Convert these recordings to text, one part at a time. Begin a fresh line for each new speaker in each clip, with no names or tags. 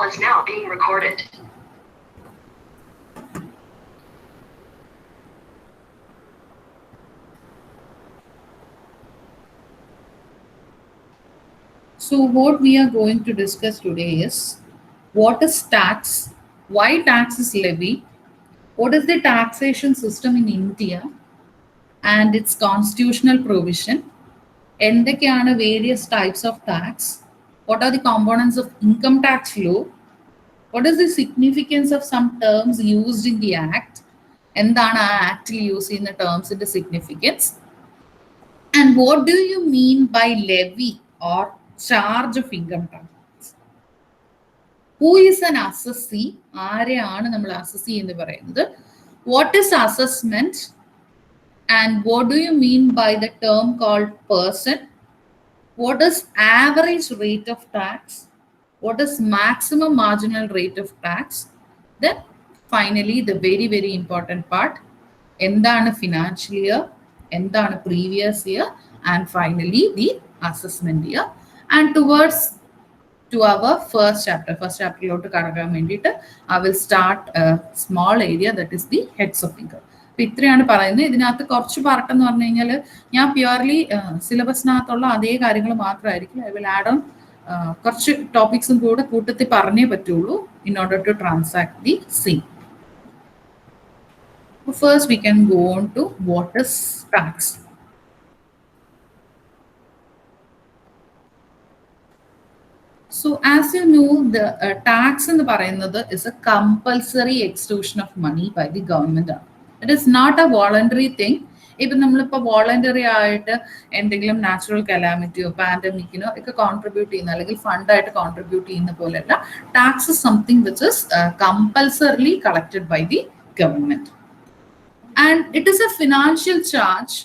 call is now being recorded.
So what we are going to discuss today is what is tax, why tax is levied, what is the taxation system in India and its constitutional provision, എന്തൊക്കെയാണ് various types of tax, what are the components of income tax law, what is the significance of some terms used in the act, എന്താണ് ആ ആക്ടിൽ use ചെയ്യുന്ന ടേംസിന്റെ significance, and what do you mean by levy or charge of income tax? Who is an assessee? ആരെയാണ് നമ്മൾ assess എന്ന് പറയുന്നത്? What is assessment? And what do you mean by the term called person? What is average rate of tax? What is maximum marginal rate of tax? Then finally the very, very important part, എന്താണ് financial year, എന്താണ് previous year, and finally the assessment year. And towards to our first chapter ലോട്ട് കടക്കാൻ വേണ്ടിയിട്ട് I will start a small area, that is the heads of income. അപ്പൊ ഇത്രയാണ് പറയുന്നത്. ഇതിനകത്ത് കുറച്ച് part എന്ന് പറഞ്ഞു കഴിഞ്ഞാൽ ഞാൻ പ്യുവർലി സിലബസിനകത്തുള്ള അതേ കാര്യങ്ങൾ മാത്രമായിരിക്കും. ഐ വിൽ ആഡ് ഓൺ കുറച്ച് ടോപ്പിക്സും കൂടെ കൂട്ടത്തിൽ പറഞ്ഞേ പറ്റുള്ളൂ in order to transact the same. First we can go on to what is tax. So as you know, the tax എന്ന് പറയുന്നത് is a compulsory extortion of money by the government. It is not a voluntary thing. ഇപ്പം നമ്മളിപ്പോൾ voluntary ആയിട്ട് എന്തെങ്കിലും natural കലാമിറ്റിയോ പാൻഡമിക്കിനോ ഒക്കെ contribute ചെയ്യുന്ന അല്ലെങ്കിൽ ഫണ്ടായിട്ട് contribute ചെയ്യുന്ന പോലെയല്ല. Tax is something which is compulsorily collected by the government. And it is a financial charge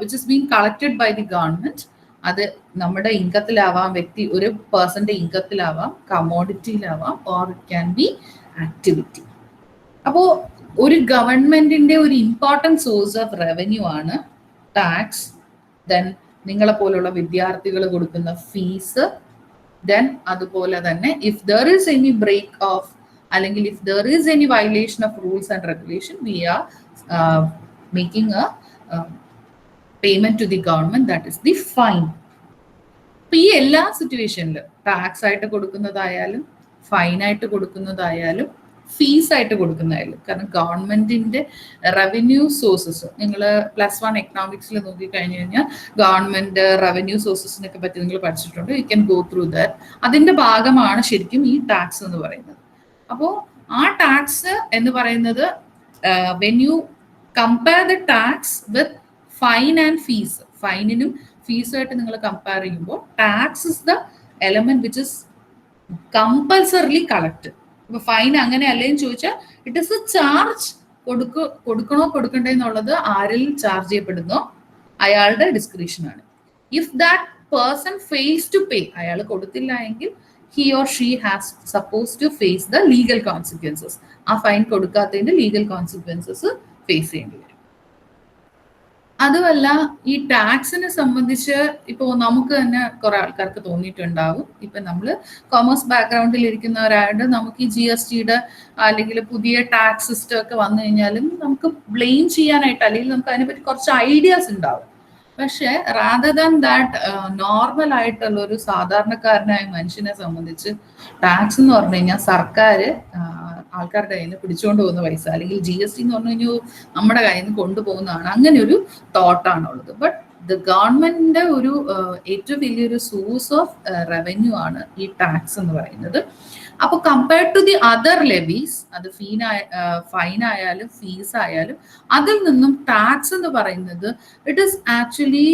which is being collected by the government. അത് നമ്മുടെ ഇൻകത്തിലാവാം, വ്യക്തി ഒരു പേഴ്സന്റെ ഇൻകത്തിലാവാം, കമോഡിറ്റിയിലാവാം, or it can be activity. അപ്പോൾ ഒരു ഗവൺമെന്റിന്റെ ഒരു ഇമ്പോർട്ടൻറ്റ് സോഴ്സ് ഓഫ് റവന്യൂ ആണ് ടാക്സ്. ദെൻ നിങ്ങളെ പോലുള്ള വിദ്യാർത്ഥികൾ കൊടുക്കുന്ന ഫീസ്, ദെൻ അതുപോലെ തന്നെ if there is any break of അല്ലെങ്കിൽ if there is any violation of rules and regulation we are making a payment to the government, that is the fine. അപ്പൊ ഈ എല്ലാ സിറ്റുവേഷനിലും ടാക്സ് ആയിട്ട് കൊടുക്കുന്നതായാലും ഫൈനായിട്ട് കൊടുക്കുന്നതായാലും ഫീസായിട്ട് കൊടുക്കുന്നതായാലും, കാരണം ഗവൺമെന്റിന്റെ റവന്യൂ സോഴ്സസ് നിങ്ങൾ +1 എക്കണോമിക്സിൽ നോക്കിക്കഴിഞ്ഞു കഴിഞ്ഞാൽ ഗവൺമെന്റ് റവന്യൂ സോഴ്സസിനൊക്കെ പറ്റി നിങ്ങൾ പഠിച്ചിട്ടുണ്ട്. You can go through that. അതിന്റെ ഭാഗമാണ് ശരിക്കും ഈ ടാക്സ് എന്ന് പറയുന്നത്. അപ്പോൾ ആ ടാക്സ് എന്ന് പറയുന്നത് when you compare the tax with fine and fees, ഫൈനിനും ഫീസുമായിട്ട് നിങ്ങൾ കമ്പയർ ചെയ്യുമ്പോൾ tax is the element which is compulsorily collected. ഇപ്പൊ ഫൈൻ അങ്ങനെ അല്ലേന്ന് ചോദിച്ചാൽ ഇറ്റ് ഇസ് എ ചാർജ്. കൊടുക്കണോ കൊടുക്കണ്ടേ എന്നുള്ളത് ആരിൽ ചാർജ് ചെയ്യപ്പെടുന്നോ അയാളുടെ ഡിസ്ക്രിപ്ഷൻ ആണ്. If that person fails to pay, അയാൾ കൊടുത്തില്ല എങ്കിൽ he or she has supposed to face the legal consequences. ആ ഫൈൻ കൊടുക്കാത്തതിന്റെ ലീഗൽ കോൺസിക്വൻസസ് ഫേസ് ചെയ്യേണ്ടി വരും. അതുമല്ല ഈ ടാക്സിനെ സംബന്ധിച്ച് ഇപ്പോൾ നമുക്ക് തന്നെ കുറെ ആൾക്കാർക്ക് തോന്നിയിട്ടുണ്ടാവും, ഇപ്പൊ നമ്മൾ കോമേഴ്സ് ബാക്ക്ഗ്രൗണ്ടിൽ ഇരിക്കുന്നവരായിട്ട് നമുക്ക് ഈ GSTയുടെ അല്ലെങ്കിൽ പുതിയ ടാക്സ് സിസ്റ്റം ഒക്കെ വന്നു കഴിഞ്ഞാലും നമുക്ക് ബ്ലെയിം ചെയ്യാനായിട്ട് അല്ലെങ്കിൽ നമുക്ക് അതിനെപ്പറ്റി കുറച്ച് ഐഡിയാസ് ഉണ്ടാവും. പക്ഷെ റാദർ ദാൻ ദാറ്റ് നോർമൽ ആയിട്ടുള്ള ഒരു സാധാരണക്കാരനായ മനുഷ്യനെ സംബന്ധിച്ച് ടാക്സ് എന്ന് പറഞ്ഞു കഴിഞ്ഞാൽ സർക്കാർ ആൾക്കാരുടെ കയ്യിൽ നിന്ന് പിടിച്ചുകൊണ്ട് പോകുന്ന പൈസ, അല്ലെങ്കിൽ GST എന്ന് പറഞ്ഞു കഴിഞ്ഞാൽ നമ്മുടെ കയ്യിൽ നിന്ന് കൊണ്ടുപോകുന്നതാണ്, അങ്ങനെ ഒരു തോട്ടാണുള്ളത്. ബട്ട് ദ ഗവൺമെന്റിന്റെ ഒരു ഏറ്റവും വലിയൊരു സോഴ്സ് ഓഫ് റവന്യൂ ആണ് ഈ ടാക്സ് എന്ന് പറയുന്നത്. അപ്പൊ compared to the other levies, അത് ഫൈൻ ആയാലും ഫീസ് ആയാലും, അതിൽ നിന്നും ടാക്സ് എന്ന് പറയുന്നത് it is actually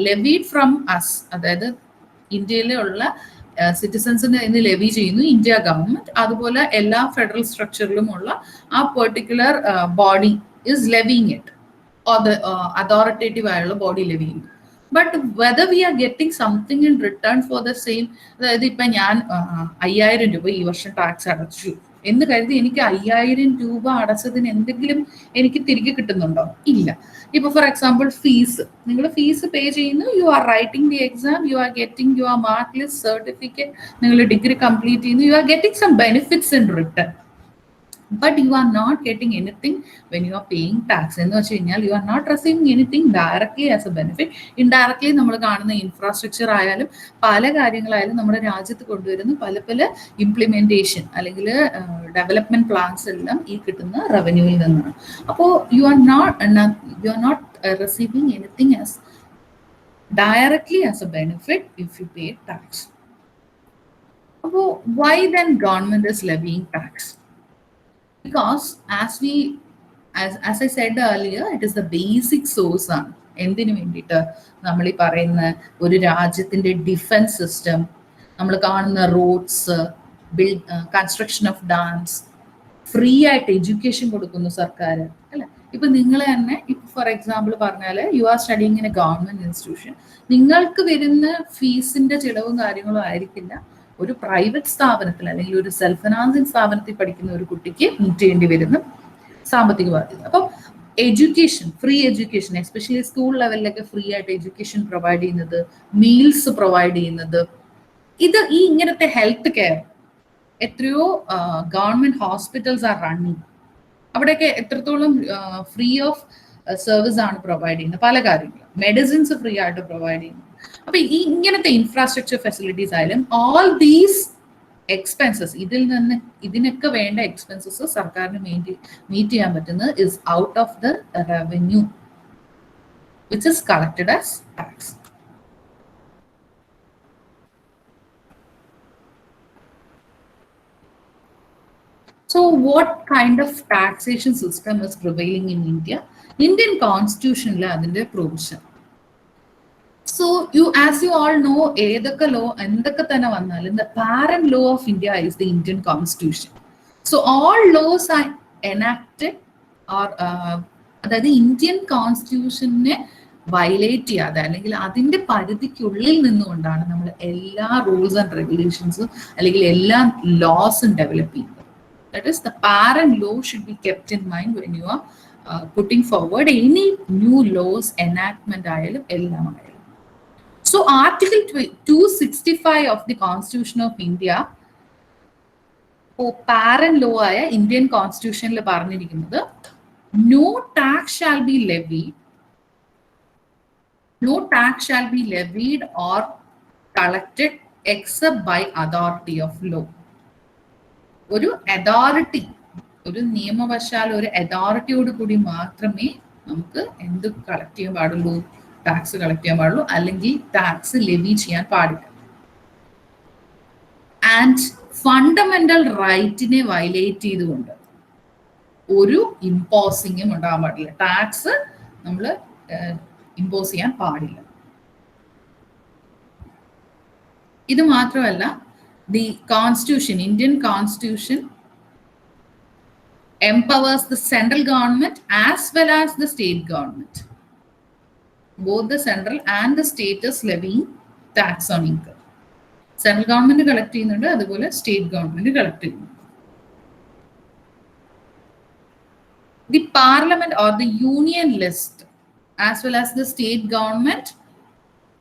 levied from us, അതായത് ഇന്ത്യയിലുള്ള സിറ്റിസൺസിന് ഇന്ന് ലെവി ചെയ്യുന്നു ഇന്ത്യ ഗവൺമെന്റ്. അതുപോലെ എല്ലാ ഫെഡറൽ സ്ട്രക്ചറിലുമുള്ള ആ particular body is levying it, or the authoritative ആയുള്ള body levying. But whether we are getting something in return for the same, അതായത് ഇപ്പം ഞാൻ 5000 രൂപ ഈ വർഷം ടാക്സ് അടച്ചു എന്ന് കരുതി എനിക്ക് 5000 രൂപ അടച്ചതിന് എന്തെങ്കിലും എനിക്ക് തിരികെ കിട്ടുന്നുണ്ടോ? ഇല്ല. ഇപ്പൊ ഫോർ എക്സാമ്പിൾ ഫീസ്, നിങ്ങൾ ഫീസ് പേ ചെയ്യുന്നു, you are writing the exam, you are getting your mark list, certificate, നിങ്ങൾ ഡിഗ്രി കംപ്ലീറ്റ് ചെയ്യുന്നു, you are getting some benefits in return. But you are not getting anything when you are paying tax. എന്ന് വെച്ച് കഴിഞ്ഞാൽ you are not receiving anything directly as a benefit. Indirectly നമ്മൾ കാണുന്ന infrastructure ആയാലും പല കാര്യങ്ങളായാലും നമ്മുടെ രാജ്യത്ത് കൊണ്ടുവരുന്ന പല പല ഇംപ്ലിമെന്റേഷൻ അല്ലെങ്കിൽ ഡെവലപ്മെന്റ് പ്ലാൻസ് എല്ലാം ഈ കിട്ടുന്ന റവന്യൂവിൽ നിന്നാണ്. അപ്പോൾ you are not receiving anything as directly as a benefit if you pay tax. അപ്പോൾ why then government is levying tax? Because as I said earlier, it is the basic source ആണ്. എന്തിനു വേണ്ടിയിട്ട്? നമ്മൾ ഈ പറയുന്ന ഒരു രാജ്യത്തിന്റെ ഡിഫൻസ് സിസ്റ്റം, നമ്മൾ കാണുന്ന roads, construction of dams, free ആയിട്ട് എഡ്യൂക്കേഷൻ കൊടുക്കുന്നു സർക്കാർ, അല്ലെ? ഇപ്പൊ നിങ്ങൾ തന്നെ ഇപ്പൊ ഫോർ എക്സാമ്പിൾ പറഞ്ഞാല് you are studying in a government institution, നിങ്ങൾക്ക് വരുന്ന ഫീസിന്റെ ചിലവും കാര്യങ്ങളും ആയിരിക്കില്ല ഒരു പ്രൈവറ്റ് സ്ഥാപനത്തിൽ അല്ലെങ്കിൽ ഒരു സെൽഫ് ഫിനാൻസിങ് സ്ഥാപനത്തിൽ പഠിക്കുന്ന ഒരു കുട്ടിക്ക് മീറ്റ് ചെയ്യേണ്ടി വരുന്ന സാമ്പത്തിക ബാധ്യത. അപ്പം education, free education, especially school ലെവലിലൊക്കെ ഫ്രീ ആയിട്ട് എഡ്യൂക്കേഷൻ പ്രൊവൈഡ് ചെയ്യുന്നത്, മീൽസ് പ്രൊവൈഡ് ചെയ്യുന്നത്, ഇത് ഈ ഇങ്ങനത്തെ ഹെൽത്ത് കെയർ, എത്രയോ ഗവൺമെന്റ് ഹോസ്പിറ്റൽസ് ആർ റണ്ണിങ്, അവിടെയൊക്കെ എത്രത്തോളം ഫ്രീ ഓഫ് സർവീസ് ആണ് പ്രൊവൈഡ് ചെയ്യുന്നത്, പല കാര്യങ്ങളും മെഡിസിൻസ് ഫ്രീ ആയിട്ട് പ്രൊവൈഡ് ചെയ്യുന്നു. അപ്പൊ ഈ ഇങ്ങനത്തെ ഇൻഫ്രാസ്ട്രക്ചർ ഫെസിലിറ്റീസ് ആയാലും ഓൾ ദീസ് എക്സ്പെൻസസ്, ഇതിനൊക്കെ വേണ്ട എക്സ്പെൻസസ് സർക്കാരിന് മീറ്റ് ചെയ്യാൻ പറ്റുന്നത് is out of the revenue which is collected as tax. So what kind of taxation system is prevailing in India? Indian constitution la adinte provision. So as you all know, edakka law endakka thana vannalum the parent law of India is the Indian constitution. So all laws are enacted or അതായത് Indian കോൺസ്റ്റിറ്റ്യൂഷനെ violate ചെയ്യാതെ അല്ലെങ്കിൽ അതിന്റെ പരിധിക്കുള്ളിൽ നിന്നുകൊണ്ടാണ് നമ്മൾ എല്ലാ rules and റെഗുലേഷൻസും അല്ലെങ്കിൽ എല്ലാ ലോസും ഡെവലപ്പ് ചെയ്യുന്നത്. That is, the parent law should be kept in mind when you are putting forward any new laws, enactment ayalum ellam ayalum. So Article 265 of the Constitution of India, parent law aya Indian Constitution il paranirikkunnathu, no tax shall be levied or collected except by authority of law. ഒരു authority, ഒരു നിയമവശാൽ ഒരു അതോറിറ്റിയോട് കൂടി മാത്രമേ നമുക്ക് എന്ത് collect ചെയ്യാൻ പാടുള്ളൂ, tax collect ചെയ്യാൻ പാടുള്ളൂ, അല്ലെങ്കിൽ ടാക്സ് ലെവി ചെയ്യാൻ പാടില്ല. ആൻഡ് ഫണ്ടമെന്റൽ റൈറ്റിനെ വയലേറ്റ് ചെയ്തുകൊണ്ട് ഒരു ഇമ്പോസിങ്ങും ഉണ്ടാകാൻ പാടില്ല. ടാക്സ് നമ്മൾ ഇമ്പോസ് ചെയ്യാൻ പാടില്ല. ഇത് മാത്രമല്ല, the constitution, Indian constitution empowers the central government as well as the state government. Both the central and the state is levying tax on income. Central government collect ചെയ്യുന്നുണ്ട്, അതുപോലെ state government collect ചെയ്യുന്നുണ്ട്. The parliament or the union list as well as the state government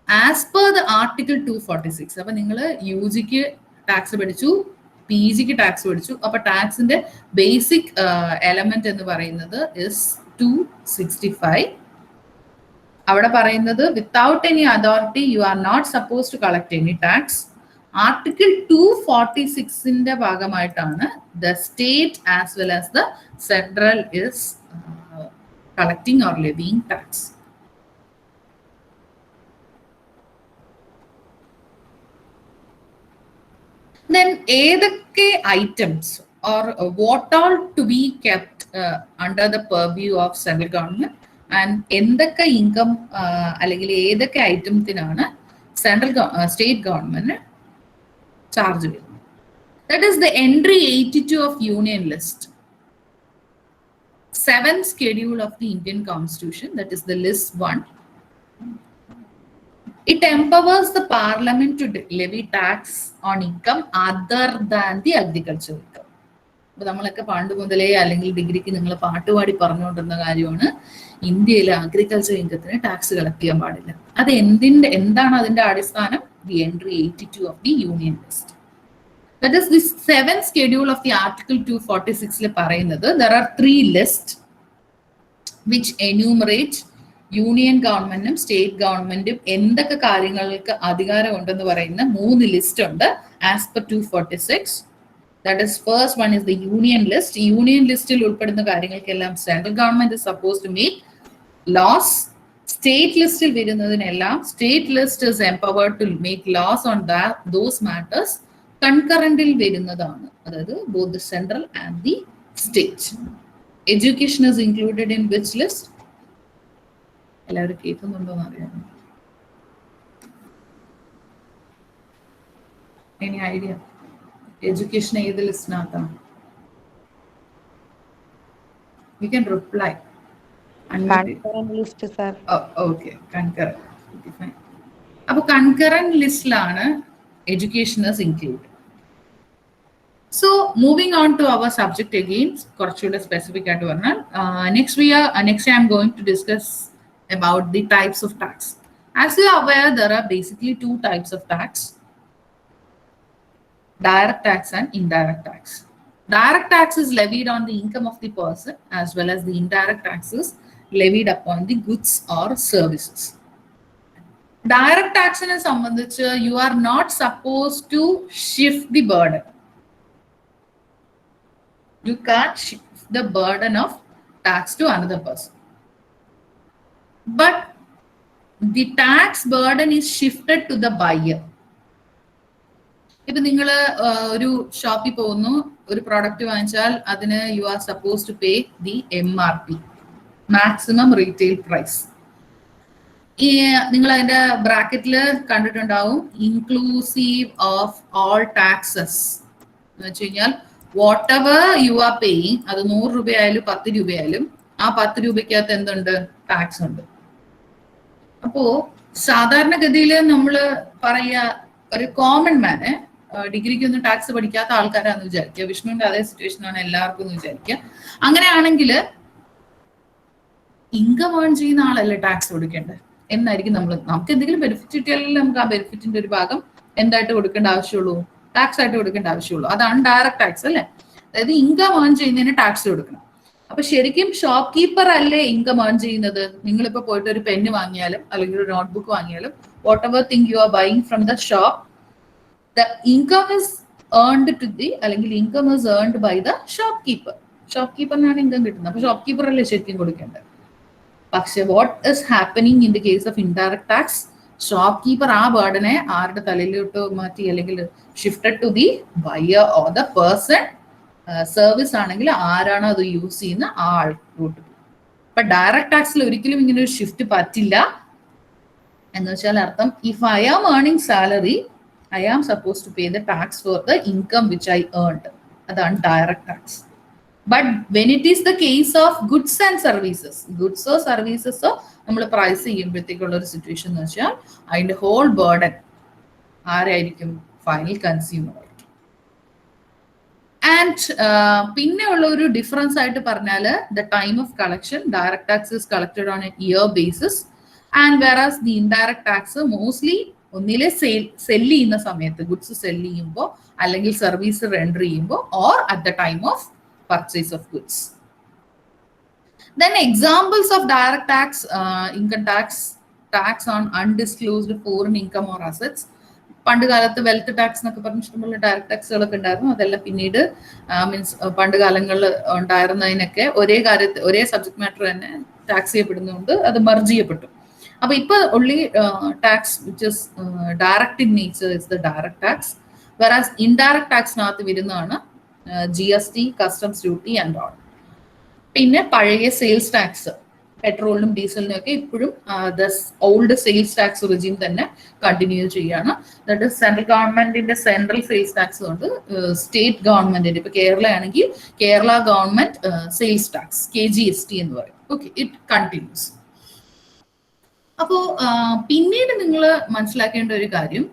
as per the article 246. അപ്പൊ നിങ്ങൾ യുജിക്ക് tax പഠിച്ചു, P ജിക്ക് tax പഠിച്ചു, അപ്പൊ ടാക്സിന്റെ basic element എന്ന് പറയുന്നത് ഇസ് 265. അവിടെ പറയുന്നത് without any authority you are not suppose to collect any tax. Article 246ന്റെ ഭാഗമായിട്ടാണ് the state as well as the central is collecting or levying tax. Then ഏതൊക്കെ items or what all to be kept under the purview of central government and എന്തൊക്കെ income അല്ലെങ്കിൽ ഏതൊക്കെ ഐറ്റംസിനാണ് central state government charge ചെയ്യുന്നത്? That is the entry 82 of Union List, 7th schedule of the Indian Constitution, that is the list 1. It empowers the parliament to levy tax on income other than the agricultural income. അപ്പൊ നമ്മളൊക്കെ പണ്ട് മുതലേ അല്ലെങ്കിൽ ഡിഗ്രിക്ക് നിങ്ങൾ പാട്ടുപാടി പറഞ്ഞുകൊണ്ടിരുന്ന കാര്യമാണ് ഇന്ത്യയിലെ അഗ്രികൾച്ചർ ഇൻകത്തിന് ടാക്സ് കളക്ട് ചെയ്യാൻ പാടില്ല. അത് എന്താണ് അതിന്റെ അടിസ്ഥാനം? The entry 82 of the union list. That is the 7th schedule of the Article 246 പറയുന്നത് there are 3 lists which enumerate union ഗവൺമെന്റും സ്റ്റേറ്റ് ഗവൺമെന്റും എന്തൊക്കെ കാര്യങ്ങൾക്ക് അധികാരം ഉണ്ടെന്ന് പറയുന്ന 3 ലിസ്റ്റ് ഉണ്ട് as per 246. That is, first one is the union list. Union listil ulpadunna karyangalkkellam central government is supposed to make laws. State listil varunnathinellam state list is empowered to make laws on those matters concurrently varunnathaanu. Adhaadu both the central and the state. Education is included in which list? എല്ലാവരും കേൾക്കുന്നുണ്ടോന്ന് അറിയാം. Any idea? Education ഏത് ലിസ്റ്റിനകത്താണ്? You can reply.
Concurrent list, sir.
Okay, concurrent. Okay, fine. അപ്പോൾ concurrent ലിസ്റ്റിലാണ് educationers included. So moving on to our subject again, കുറച്ചുകൂടെ specific ആയിട്ട് പറഞ്ഞാൽ next I am going to discuss about the types of tax. As you are aware, there are basically 2 types of tax: direct tax and indirect tax. Direct tax is levied on the income of the person, as well as the indirect tax is levied upon the goods or services. Direct tax in sambandhichu, you are not supposed to shift the burden. You can't shift the burden of tax to another person. But the tax burden is shifted to the buyer. ഇപ്പൊ നിങ്ങൾ ഒരു ഷോപ്പിൽ പോകുന്നു, ഒരു product വാങ്ങിച്ചാൽ അതിന് you are suppose to pay the MRP, maximum retail price. ഈ നിങ്ങൾ അതിന്റെ ബ്രാക്കറ്റിൽ കണ്ടിട്ടുണ്ടാവും ഇൻക്ലൂസീവ് ഓഫ് ഓൾ ടാക്സസ് എന്ന് വെച്ച് കഴിഞ്ഞാൽ what ever you are paying, അത് 100 രൂപയായാലും 10 രൂപയായാലും ആ 10 രൂപയ്ക്കകത്ത് എന്തുണ്ട്? ടാക്സ് ഉണ്ട്. അപ്പോ സാധാരണഗതിയിൽ നമ്മൾ പറയുക, ഒരു കോമൺ മാന് ഡിഗ്രിക്കൊന്നും ടാക്സ് പഠിക്കാത്ത ആൾക്കാരാന്ന് വിചാരിക്കുക, വിഷ്ണുവിന്റെ അതേ സിറ്റുവേഷൻ ആണ് എല്ലാവർക്കും എന്ന് വിചാരിക്കുക. അങ്ങനെയാണെങ്കിൽ ഇൻകം ഏൺ ചെയ്യുന്ന ആളല്ലേ ടാക്സ് കൊടുക്കേണ്ടത് എന്നായിരിക്കും നമുക്ക് എന്തെങ്കിലും ബെനിഫിറ്റ് കിട്ടിയാലല്ലേ നമുക്ക് ആ ബെനിഫിറ്റിന്റെ ഒരു ഭാഗം എന്തായിട്ട് കൊടുക്കേണ്ട ആവശ്യമുള്ളൂ? ടാക്സ് ആയിട്ട് കൊടുക്കേണ്ട ആവശ്യമുള്ളൂ. അതാണ് ഡയറക്റ്റ് ടാക്സ് അല്ലേ. അതായത് ഇൻകം ഏൺ ചെയ്യുന്നതിന് ടാക്സ് കൊടുക്കണം. അപ്പൊ ശരിക്കും ഷോപ്പ് കീപ്പർ അല്ലേ ഇൻകം ഏൺ ചെയ്യുന്നത്? നിങ്ങളിപ്പോ പോയിട്ട് ഒരു പെന്ന് വാങ്ങിയാലും അല്ലെങ്കിൽ ഒരു നോട്ട്ബുക്ക് വാങ്ങിയാലും whatever thing you are buying from the shop, the income is earned to the അല്ലെങ്കിൽ income is earned by the shopkeeper. ഷോപ്പ്കീപ്പറിനാണ് ഇൻകം കിട്ടുന്നത്. അപ്പൊ ഷോപ്പ്കീപ്പർ അല്ലേ ശരിക്കും കൊടുക്കേണ്ടത്. പക്ഷെ what is happening in the case of indirect tax? Shopkeeper ആ ബർഡനെ ആരുടെ തലയിലോട്ട് മാറ്റി, അല്ലെങ്കിൽ shifted to the buyer or the person. Service ആണെങ്കിൽ ആരാണോ അത് യൂസ് ചെയ്യുന്ന ആ ആൾക്കോട്ട്. അപ്പൊ ഡയറക്ട് ടാക്സിൽ ഒരിക്കലും ഇങ്ങനെ ഒരു ഷിഫ്റ്റ് പറ്റില്ല. എന്ന് വെച്ചാൽ അർത്ഥം, if I am earning salary, I am supposed to pay the tax for the income which I earned. That's direct tax. But when it is the case of goods and services, goods or services, so നമ്മൾ price ചെയ്യുമ്പോഴത്തേക്കുള്ള ഒരു situation എന്ന് വെച്ചാൽ അതിന്റെ whole burden ആരായിരിക്കും? Final consumer. And പിന്നെ ഉള്ള ഒരു ഡിഫറൻസ് ആയിട്ട് പറഞ്ഞാൽ the time of collection, direct tax is collected on a year basis, and whereas the indirect tax mostly ഒന്നിലെ സെല്ല് ചെയ്യുന്ന സമയത്ത്, ഗുഡ്സ് സെല്ല് ചെയ്യുമ്പോൾ അല്ലെങ്കിൽ സർവീസ് റെൻഡർ ചെയ്യുമ്പോൾ, or at the time of purchase of goods. Then examples of direct tax, income tax, tax on undisclosed foreign income or assets. പണ്ട് കാലത്ത് wealth tax എന്നൊക്കെ പറഞ്ഞിട്ടുള്ള ഡയറക്ട് ടാക്സുകളൊക്കെ ഉണ്ടായിരുന്നു. അതെല്ലാം പിന്നീട് മീൻസ് പണ്ട് കാലങ്ങളിൽ ഉണ്ടായിരുന്നതിനൊക്കെ ഒരേ സബ്ജക്ട് മാറ്റർ തന്നെ ടാക്സ് ചെയ്യപ്പെടുന്നതുകൊണ്ട് അത് മർജ് ചെയ്യപ്പെട്ടു. അപ്പൊ ഇപ്പൊ only tax which is direct in nature is the direct tax, whereas indirect taxനകത്ത് വരുന്നതാണ് GST, customs duty and all. പിന്നെ പഴയ സെയിൽസ് ടാക്സ്, പെട്രോളിനും ഡീസലിനും ഒക്കെ ഇപ്പോഴും ഓൾഡ് സെയിൽസ് ടാക്സ് റിജീം തന്നെ കണ്ടിന്യൂ ചെയ്യാണ്. ദാറ്റ് ഇസ് സെൻട്രൽ ഗവൺമെന്റിന്റെ സെൻട്രൽ സെയിൽസ് ടാക്സ് ഉണ്ട്, state ഗവൺമെന്റിന്റെ ഇപ്പൊ കേരള ആണെങ്കിൽ Kerala government sales tax KGST എന്ന് പറയും. Okay, it continuous. അപ്പോ പിന്നീട് നിങ്ങൾ മനസ്സിലാക്കേണ്ട ഒരു കാര്യം,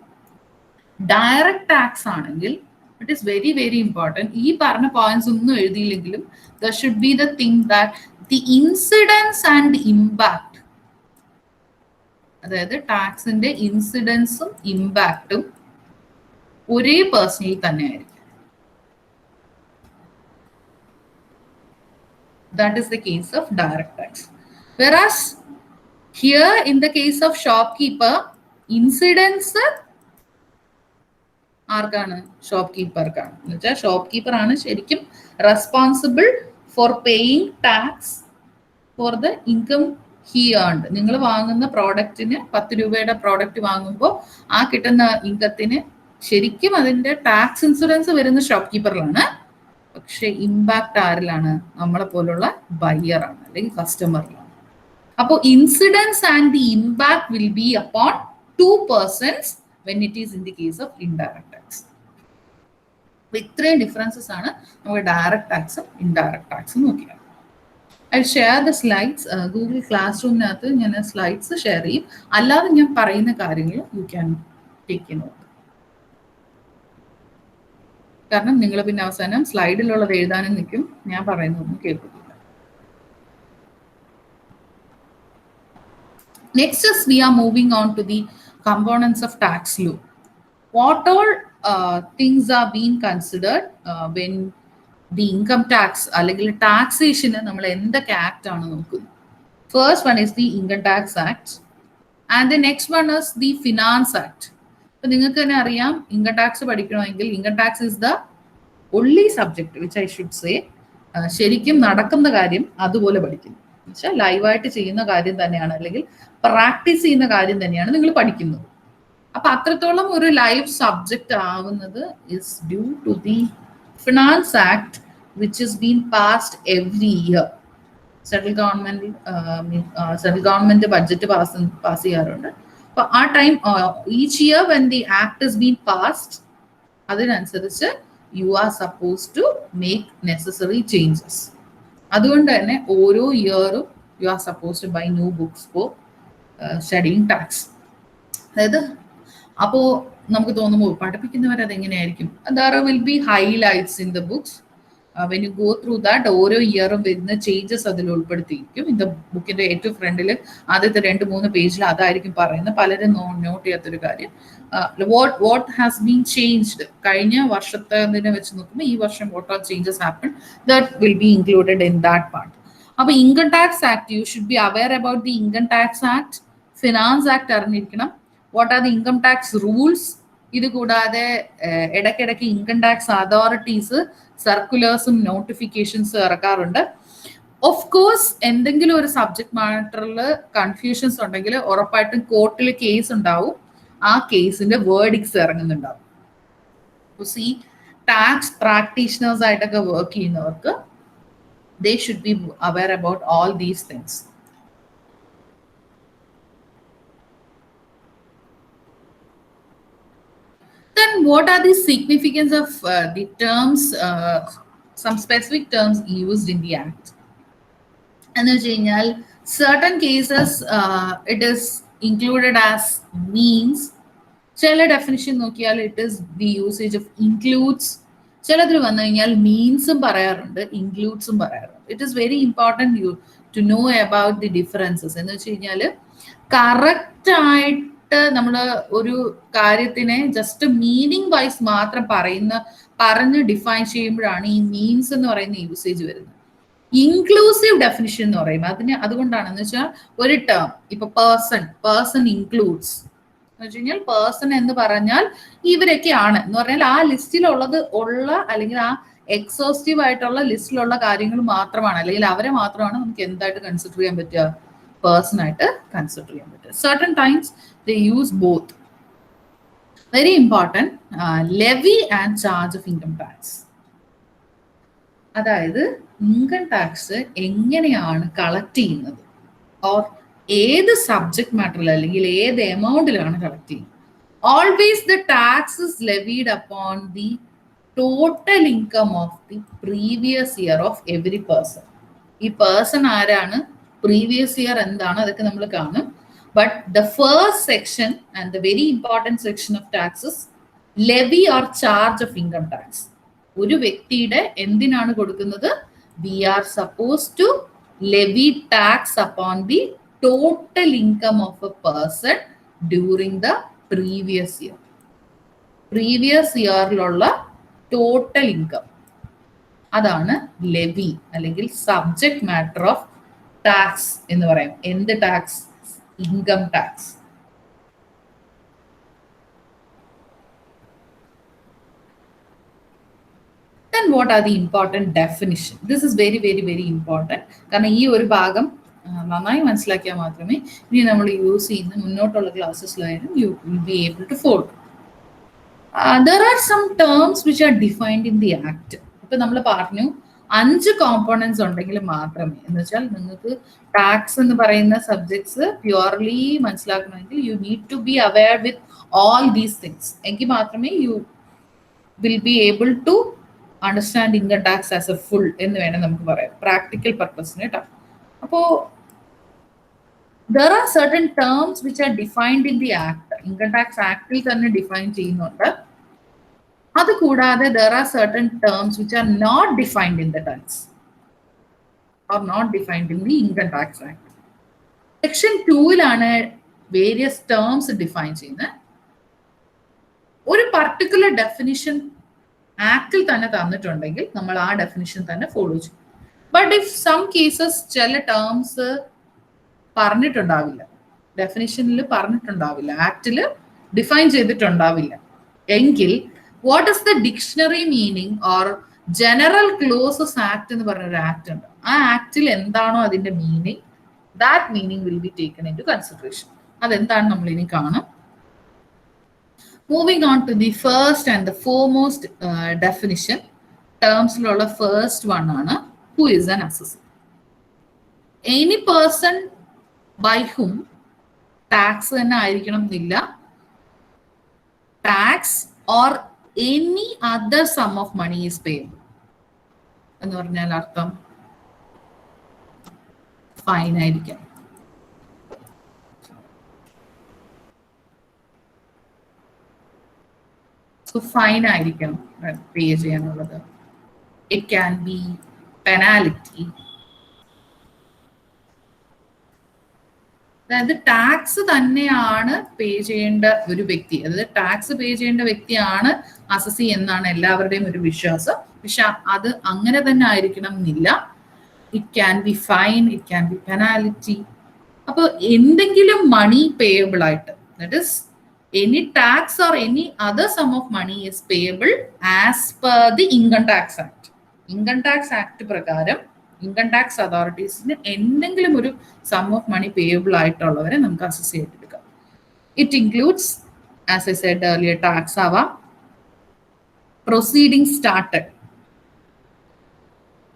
ഡയറക്റ്റ് ടാക്സ് ആണെങ്കിൽ It is very, very important. ഈ പറഞ്ഞ പോയിന്റ്സ് ഒന്നും എഴുതിയില്ലെങ്കിലും there should be the thing that the incidence and impact, അതായത് ടാക്സിന്റെ ഇൻസിഡൻസും ഇമ്പാക്റ്റും ഒരേ പേഴ്സണിൽ തന്നെ ആയിരിക്കും. That is the case of direct tax. Whereas here in the case of shopkeeper, incidence ആർക്കാണ്? ഷോപ്കീപ്പർക്കാണ്. എന്ന് വെച്ചാൽ ഷോപ്കീപ്പർ ആണ് ശരിക്കും responsible for paying tax for the income he earned. നിങ്ങൾ വാങ്ങുന്ന പ്രോഡക്റ്റിന് 10 രൂപയുടെ പ്രോഡക്റ്റ് വാങ്ങുമ്പോൾ ആ കിട്ടുന്ന ഇൻകത്തിന് ശരിക്കും അതിന്റെ ടാക്സ് ഇൻഷുറൻസ് വരുന്ന ഷോപ്കീപ്പറിലാണ്. പക്ഷെ ഇമ്പാക്ട് ആരിലാണ്? നമ്മളെ പോലുള്ള ബയ്യറാണ് അല്ലെങ്കിൽ കസ്റ്റമറിലാണ്. അപ്പോൾ incidents and the impact will be upon 2 persons when it is in the case of indirect tax. ഇത്രയും ഡിഫറൻസസ് ആണ് നമുക്ക് ഡയറക്റ്റ് ടാക്സും ഇൻഡയറക്റ്റ് ടാക്സും നോക്കിയാൽ. I share the slides. Google class റൂമിനകത്ത് ഞാൻ സ്ലൈഡ്സ് ഷെയർ ചെയ്യും. അല്ലാതെ ഞാൻ പറയുന്ന കാര്യങ്ങൾ you can take a note. കാരണം നിങ്ങൾ പിന്നെ അവസാനം സ്ലൈഡിലുള്ളത് എഴുതാനും നിൽക്കും, ഞാൻ പറയുന്നതൊന്നും കേൾക്കില്ല. Next is we are moving on to the components of tax law. What all things are being considered when the income tax അല്ലെങ്കിൽ ടാക്സേഷന് നമ്മൾ എന്തൊക്കെ ആക്ട് ആണ് നോക്കുന്നത്? First one is the Income Tax Act and the next one is the Finance Act. അപ്പോൾ നിങ്ങൾക്ക് തന്നെ അറിയാം, income tax പഠിക്കണമെങ്കിൽ income tax is the only subject which I should say ശരിക്കും നടക്കുന്ന കാര്യം അതുപോലെ പഠിക്കുന്നു. എന്നുവെച്ചാൽ ലൈവായിട്ട് ചെയ്യുന്ന കാര്യം തന്നെയാണ്, അല്ലെങ്കിൽ പ്രാക്ടീസ് ചെയ്യുന്ന കാര്യം തന്നെയാണ് നിങ്ങൾ പഠിക്കുന്നത്. അപ്പൊ അത്രത്തോളം ഒരു ലൈവ് സബ്ജക്റ്റ് ആവുന്നത് is due to the finance act which is been passed every year. Central government budget pass ചെയ്യാറുണ്ട്. അപ്പൊ ആ time each year when the act is been passed, അതിനനുസരിച്ച് you are suppose to make necessary changes. അതുകൊണ്ട് തന്നെ ഓരോ ഇയറും you are suppose to buy new books for studying tax. അതായത് അപ്പോൾ നമുക്ക് തോന്നുമ്പോൾ പഠിപ്പിക്കുന്നവർ അതെങ്ങനെയായിരിക്കും? There will be highlights in the books. When you go through that ഓരോ ഇയറും വരുന്ന ചേഞ്ചസ് അതിൽ ഉൾപ്പെടുത്തിയിരിക്കും. ഇൻ ദ ബുക്കിന്റെ ഏറ്റവും ഫ്രണ്ടിൽ ആദ്യത്തെ 2-3 പേജിൽ അതായിരിക്കും പറയുന്നത്. പലരും നോട്ട് ചെയ്യാത്തൊരു കാര്യം, വാട്ട് ഹാസ് ബീൻ ചേഞ്ച്ഡ്. കഴിഞ്ഞ വർഷത്തെ വെച്ച് നോക്കുമ്പോൾ ഈ വർഷം what are changes happen, that will be included in that part. അപ്പൊ income tax act, you should be aware about the income tax act. Finance act അറിഞ്ഞിരിക്കണം. What are the income tax rules. ഇത് കൂടാതെ ഇടയ്ക്കിടയ്ക്ക് income tax authorities സർക്കുലേഴ്സും നോട്ടിഫിക്കേഷൻസും ഇറക്കാറുണ്ട്. Of course എന്തെങ്കിലും ഒരു സബ്ജക്ട് മാറ്ററിൽ കൺഫ്യൂഷൻസ് ഉണ്ടെങ്കിൽ ഉറപ്പായിട്ടും കോർട്ടിൽ കേസ് ഉണ്ടാവും. ആ കേസിന്റെ വേർഡിക്സ് ഇറങ്ങുന്നുണ്ടാവും. സി ടാക്സ് പ്രാക്ടീഷണേഴ്സ് ആയിട്ടൊക്കെ വർക്ക് ചെയ്യുന്നവർക്ക് they should be aware about all these things. Then what are the significance of the terms, some specific terms used in the act? And certain cases it is included as means. ചില definition നോക്കിയാൽ it is the usage of includes. ചിലതിൽ വന്നു കഴിഞ്ഞാൽ മീൻസും പറയാറുണ്ട്, ഇൻക്ലൂഡ്സും പറയാറുണ്ട്. It is very important you to know about the differences. എന്ന് വെച്ച് കഴിഞ്ഞാൽ കറക്റ്റ് ആയിട്ട് നമ്മൾ ഒരു കാര്യത്തിനെ ജസ്റ്റ് മീനിങ് വൈസ് മാത്രം പറഞ്ഞ് ഡിഫൈൻ ചെയ്യുമ്പോഴാണ് ഈ മീൻസ് എന്ന് പറയുന്ന യൂസേജ് വരുന്നത്. ഇൻക്ലൂസീവ് ഡെഫിനിഷൻ എന്ന് പറയുമ്പോൾ അതുകൊണ്ടാണെന്ന് വെച്ചാൽ ഒരു ടേം ഇപ്പൊ പേഴ്സൺ ഇൻക്ലൂഡ്സ് എന്ന് വെച്ച് കഴിഞ്ഞാൽ പേഴ്സൺ എന്ന് പറഞ്ഞാൽ ഇവരൊക്കെയാണ് എന്ന് പറഞ്ഞാൽ ആ ലിസ്റ്റിലുള്ളത് അല്ലെങ്കിൽ ആ എക്സോസ്റ്റീവ് ആയിട്ടുള്ള ലിസ്റ്റിലുള്ള കാര്യങ്ങൾ മാത്രമാണ്, അല്ലെങ്കിൽ അവരെ മാത്രമാണ് നമുക്ക് എന്തായിട്ട് കൺസിഡർ ചെയ്യാൻ പറ്റുക? പേഴ്സൺ ആയിട്ട് കൺസിഡർ ചെയ്യാൻ പറ്റുക. Certain times they use both. Very important, levy and charge of income tax. അതായത് ഇൻകം ടാക്സ് എങ്ങനെയാണ് കളക്ട് ചെയ്യുന്നത്, ഓർ ഏത് സബ്ജക്ട് മാറ്ററിൽ അല്ലെങ്കിൽ ഏത് എമൗണ്ടിലാണ് കളക്ട് ചെയ്യുന്നത്. Always the tax is levied upon the total income of the previous year of every person. ഈ പേഴ്സൺ ആരാണ്, പ്രീവിയസ് ഇയർ എന്താണ്, അതൊക്കെ നമ്മൾ കാണും. But the first section and the very important section of taxes levy or charge of income tax. ഒരു വ്യക്തിയുടെ എന്തിനാണ് കൊടുക്കുന്നത്? We are suppose to levy tax upon the total income of a person during the previous year. Previous ഇയറിലുള്ള total income, അതാണ് levy അല്ലെങ്കിൽ subject matter of tax എന്ന് പറയും. എന്ത് tax? Income tax. Then what are the important definition? This is very very very important. കാരണം ഈ ഒരു ഭാഗം നന്നായി മനസ്സിലാക്കിയാൽ മാത്രമേ ഇനി നമ്മൾ യൂസ് ചെയ്യുന്ന മുന്നോട്ടുള്ള ക്ലാസ്സസിലായാലും you will be able to follow. There are some terms which are defined in the act. ഇപ്പൊ നമ്മൾ പറഞ്ഞു 5 കോമ്പോണൻസ് ഉണ്ടെങ്കിൽ മാത്രമേ, എന്ന് വെച്ചാൽ നിങ്ങൾക്ക് ടാക്സ് എന്ന് പറയുന്ന സബ്ജക്ട്സ് പ്യുവർലി മനസ്സിലാക്കണമെങ്കിൽ you need to be aware with all these things. എങ്കിൽ മാത്രമേ you will be able to understand income tax as a full എന്ന് വേണം നമുക്ക് പറയാം, പ്രാക്ടിക്കൽ പർപ്പസിന് കേട്ടോ. അപ്പോ there are certain terms which are defined in the act. Income tax ആക്ടിൽ തന്നെ ഡിഫൈൻ ചെയ്യുന്നുണ്ട്. അത് കൂടാതെ there are certain terms which are not defined in the tax or not defined in the Income Tax Act. Section 2-ലാണ് various terms define ചെയ്യുന്നത്. ഒരു particular definition ആക്ടിൽ തന്നെ തന്നിട്ടുണ്ടെങ്കിൽ നമ്മൾ ആ ഡെഫിനിഷൻ തന്നെ ഫോളോ ചെയ്യും. ബട്ട് ഇഫ് സം കേസസ് ചില terms പറഞ്ഞിട്ടുണ്ടാവില്ല, ഡെഫിനിഷനിൽ പറഞ്ഞിട്ടുണ്ടാവില്ല, ആക്ടിൽ ഡിഫൈൻ ചെയ്തിട്ടുണ്ടാവില്ല, എങ്കിൽ what is the dictionary meaning or general clauses act എന്ന് പറഞ്ഞൊരു ആക്ട് ഉണ്ട്. ആ ആക്ടിൽ എന്താണോ അതിന്റെ meaning, that meaning will be taken into consideration. അതെന്താണ് നമ്മൾ ഇനി കാണും. Moving on to the first and the foremost definition, termsiലുള്ള first one ആണ് who is an assessor. Any person by whom tax തന്നെ ആയിരിക്കണം എന്നില്ല, tax or any other sum of money is payable എന്ന് പറഞ്ഞാൽ അർത്ഥം ഫൈൻ ആയിരിക്കാം. സോ ഫൈൻ ആയിരിക്കണം പേ ചെയ്യാനുള്ളത്. It can B penalty. അതായത് ടാക്സ് തന്നെയാണ് പേ ചെയ്യേണ്ട ഒരു വ്യക്തി, അതായത് ടാക്സ് പേ ചെയ്യേണ്ട വ്യക്തിയാണ് അസസി എന്നാണ് എല്ലാവരുടെയും ഒരു വിശ്വാസം. പക്ഷെ അത് അങ്ങനെ തന്നെ ആയിരിക്കണം എന്നില്ല. It can be fine, it can B penalty. അപ്പൊ എന്തെങ്കിലും മണി പേയബിൾ ആയിട്ട്, that is any tax or any other sum of money is payable as per the Income Tax Act. Income Tax Act പ്രകാരം ഇൻകം ടാക്സ് അതോറിറ്റീസിന് എന്തെങ്കിലും ഒരു some of money payable ആയിട്ടുള്ളവരെ നമുക്ക് assess ചെയ്തെടുക്കാം. It includes, as I Z earlier, tax ആവാം, proceeding started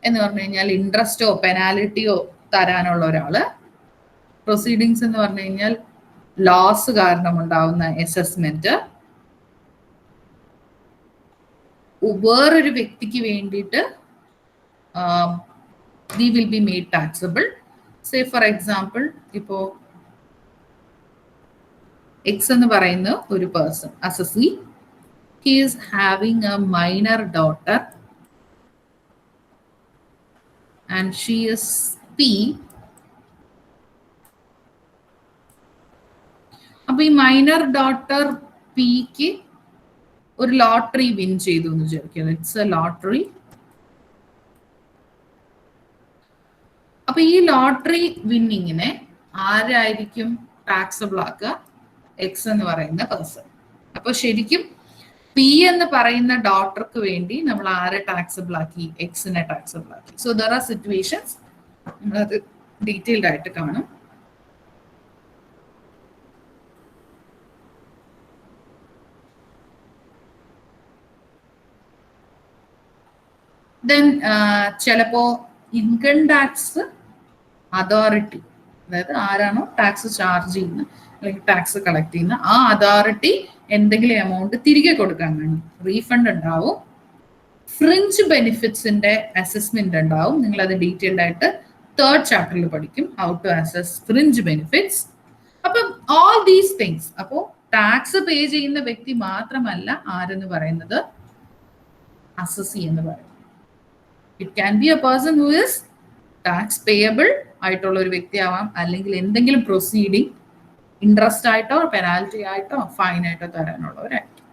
എന്ന് പറഞ്ഞു കഴിഞ്ഞാൽ ഇൻട്രസ്റ്റോ പെനാലിറ്റിയോ തരാനുള്ള ഒരാള്. പ്രൊസീഡിങ്സ് എന്ന് പറഞ്ഞു കഴിഞ്ഞാൽ ലോസ് കാരണം ഉണ്ടാവുന്ന അസസ്മെന്റ്, വേറൊരു വ്യക്തിക്ക് വേണ്ടിയിട്ട് they will be made taxable. Say for example, ഇപ്പോ X എന്ന് പറയുന്ന ഒരു person assessee, he is having a minor daughter and she is P. അപ്പൊ ഈ മൈനർ ഡോട്ടർ പിക്ക് ഒരു ലോട്ടറി വിൻ ചെയ്തു എന്ന് വിചാരിക്കുന്നത്. It's A lottery. അപ്പൊ ഈ ലോട്ടറി വിന്നിങ്ങിനെ ആരായിരിക്കും ടാക്സബിൾ ആക്കുക? എക്സ് എന്ന് പറയുന്ന പേഴ്സൺ. അപ്പൊ ശരിക്കും പി എന്ന് പറയുന്ന ഡോട്ടർക്ക് വേണ്ടി നമ്മൾ ആരെ ടാക്സബിൾ ആക്കി? എക്സിനെ ടാക്സബിൾ ആക്കി. സോ ദർ ആർ സിറ്റുവേഷൻസ്, നമ്മളത് ഡീറ്റെയിൽഡ് ആയിട്ട് കാണും. ദെൻ ചിലപ്പോ ഇൻകം ടാക്സ് അതോറിറ്റി, അതായത് ആരാണോ ടാക്സ് ചാർജ് ചെയ്യുന്നത് അല്ലെങ്കിൽ ടാക്സ് കളക്ട് ചെയ്യുന്ന ആ അതോറിറ്റി എന്തെങ്കിലും എമൗണ്ട് തിരികെ കൊടുക്കാൻ വേണം. റീഫണ്ട് ഉണ്ടാവും. ഫ്രിഞ്ച് ബെനിഫിറ്റ്സിന്റെ അസസ്മെന്റ് ഉണ്ടാവും. നിങ്ങൾ അത് ഡീറ്റെയിൽഡ് ആയിട്ട് 3rd ചാപ്റ്ററിൽ പഠിക്കും, how to assess fringe benefits. അപ്പം ഓൾ ദീസ് തിങ്സ്, അപ്പോൾ ടാക്സ് പേ ചെയ്യുന്ന വ്യക്തി മാത്രമല്ല ആരെന്ന് പറയുന്നത് അസസി എന്ന് പറയുന്നത്. It can be a person who is tax payable ആയിട്ടുള്ള ഒരു വ്യക്തിയാവാം, അല്ലെങ്കിൽ എന്തെങ്കിലും പ്രൊസീഡിങ് ഇൻട്രസ്റ്റ് ആയിട്ടോ പെനാൽറ്റി ആയിട്ടോ ഫൈൻ ആയിട്ടോ തരാനുള്ളവരായിരിക്കും.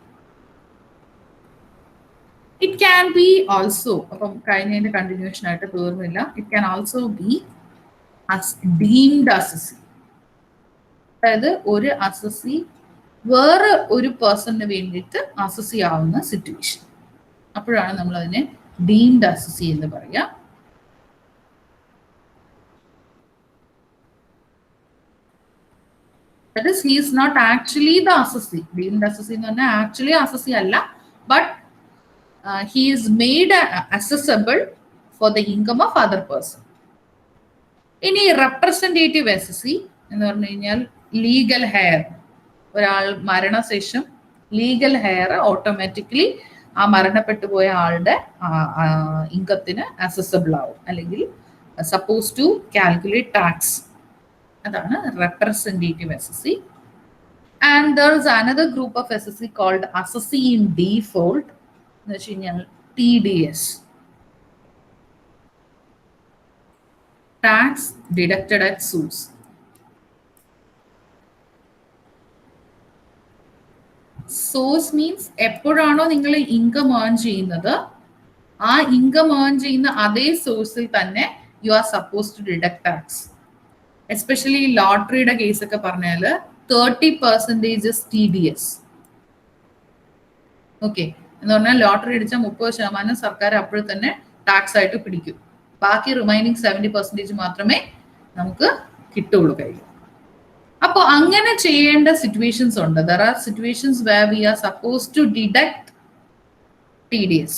ഇറ്റ് ക്യാൻ ബി ഓൾസോ, അപ്പം കഴിഞ്ഞതിന്റെ കണ്ടിന്യൂഷൻ ആയിട്ട് തീർന്നില്ല, it can also be deemed assessee. അതായത് ഒരു അസസി വേറെ ഒരു പേഴ്സണിന് വേണ്ടിയിട്ട് അസസി ആവുന്ന സിറ്റുവേഷൻ, അപ്പോഴാണ് നമ്മൾ അതിനെ ഡീംഡ് അസസി എന്ന് പറയുക. That is, he is not actually the assessee. Deemed assessee എന്ന് പറഞ്ഞാൽ ആക്ച്വലി അസസി അല്ല, but he is made accessible for the income of other person. ഇനി റെപ്രസെന്റേറ്റീവ് അസസി എന്ന് പറഞ്ഞു കഴിഞ്ഞാൽ ലീഗൽ ഹെയർ. ഒരാൾ മരണശേഷം ലീഗൽ ഹെയർ ഓട്ടോമാറ്റിക്കലി ആ മരണപ്പെട്ടു പോയ ആളുടെ ഇൻകത്തിന് അസസബിൾ ആവും, അല്ലെങ്കിൽ സപ്പോസ് ടു കാൽക്കുലേറ്റ് ടാക്സ്. അതാണ് representative assessee. And there is another group of assessee called assessee in default എന്ന് വെച്ച് കഴിഞ്ഞാൽ TDS, tax deducted at source. Source means എപ്പോഴാണോ നിങ്ങൾ ഇൻകം ഏൺ ചെയ്യുന്നത്, ആ ഇൻകം ഏൺ ചെയ്യുന്ന അതേ സോഴ്സിൽ തന്നെ you are suppose to deduct tax. Especially ലോട്ടറിയുടെ കേസൊക്കെ പറഞ്ഞാൽ 30% TDS. ഓക്കെ, എന്ന് പറഞ്ഞാൽ ലോട്ടറി അടിച്ചാൽ 30% സർക്കാർ അപ്പോൾ തന്നെ ടാക്സ് ആയിട്ട് പിടിക്കും. ബാക്കി റിമൈനിങ് 70% മാത്രമേ നമുക്ക് കിട്ടുള്ളൂ കയ്യിൽ. അപ്പോൾ അങ്ങനെ ചെയ്യേണ്ട സിറ്റുവേഷൻസ് ഉണ്ട്. There are situations where we are suppose to deduct TDS.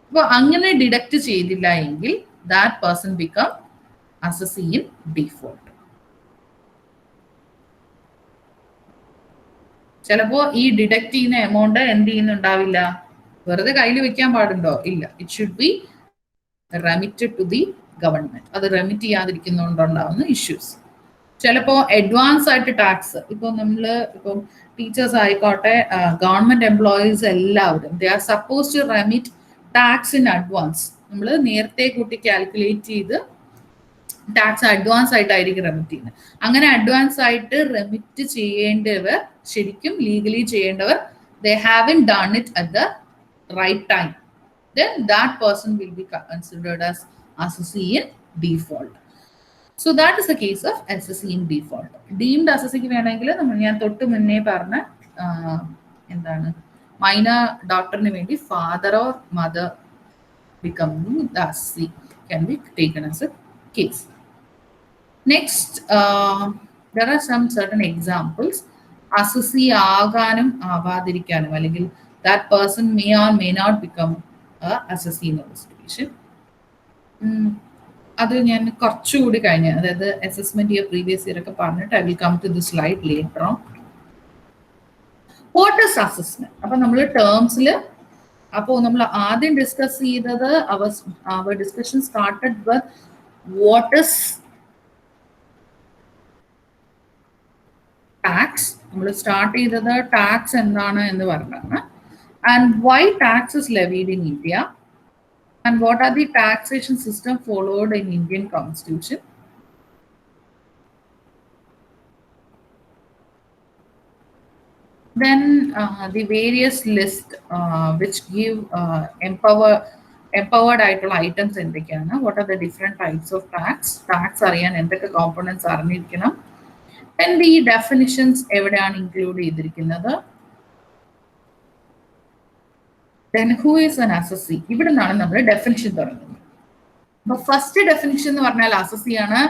അപ്പോൾ അങ്ങനെ ഡിഡക്ട് ചെയ്തില്ല എങ്കിൽ that person become assessee in default. ചിലപ്പോ ഈ ഡിഡക്ട് ചെയ്യുന്ന എമൗണ്ട് എന്ത് ചെയ്യുന്നുണ്ടാവില്ല, വെറുതെ കയ്യിൽ വെക്കാൻ പാടുണ്ടോ? ഇല്ല, it should be remitted to the government. അത് റെമിറ്റ് ചെയ്യാതിരിക്കുന്നതുകൊണ്ടുണ്ടാവുന്ന ഇഷ്യൂസ്. ചിലപ്പോ അഡ്വാൻസ് ആയിട്ട് ടാക്സ്, ഇപ്പൊ നമ്മള് ഇപ്പം ടീച്ചേഴ്സ് ആയിക്കോട്ടെ, ഗവൺമെന്റ് എംപ്ലോയീസ് എല്ലാവരും they are suppose to remit tax in advance. നമ്മൾ നേരത്തെ കൂട്ടി കാൽക്കുലേറ്റ് ചെയ്ത് ടാക്സ് അഡ്വാൻസ് ആയിട്ടായിരിക്കും റെമിറ്റ് ചെയ്യുന്നത്. അങ്ങനെ അഡ്വാൻസ് ആയിട്ട് റെമിറ്റ് ചെയ്യേണ്ടവർ, ശരിക്കും legally ചെയ്യേണ്ടവർ, they haven't done it at the right time, then that person will be considered as assessee in default. So that is the case of assessee in default. Deemed assessee വേണമെങ്കിൽ ഞാൻ തൊട്ട് മുന്നേ പറഞ്ഞ എന്താണ്, minor ഡോക്ടറിന് വേണ്ടി father or mother becoming the assessee can be taken as a case. Next, there are some certain examples. Assessee ആകാനും ആവാതിരിക്കാനും, അല്ലെങ്കിൽ that person may or may not become a assessee in a situation. അത് ഞാൻ കുറച്ചുകൂടി കഴിഞ്ഞ്, അതായത് assessment year previous year ഒക്കെ പറഞ്ഞിട്ട് I will come to this slide later on. What is assessment? അപ്പൊ നമ്മൾ ടേംസിൽ, അപ്പോൾ നമ്മൾ ആദ്യം ഡിസ്കസ് ചെയ്തത് our discussion started with what is tax. നമ്മൾ സ്റ്റാർട്ട് ചെയ്തത് ടാക്സ് എന്താണ് എന്ന് പറഞ്ഞാണ്. And why tax is levied in India, and what are the taxation system followed in Indian constitution. Then the various list which give empowered ആയിട്ടുള്ള items എന്തൊക്കെയാണ്, what are the different types of tax അറിയാൻ എന്തൊക്കെ components അറിഞ്ഞിരിക്കണം. And the definitions എവിടെയാണ് include ചെയ്തിരിക്കുന്നത്. Then who is an assessee? ഇവിടെ നിന്നാണ് നമ്മൾ ഡെഫിനിഷൻ തുടങ്ങുന്നത്. അപ്പൊ ഫസ്റ്റ് ഡെഫിനിഷൻ എന്ന് പറഞ്ഞാൽ അസസി ആണ്.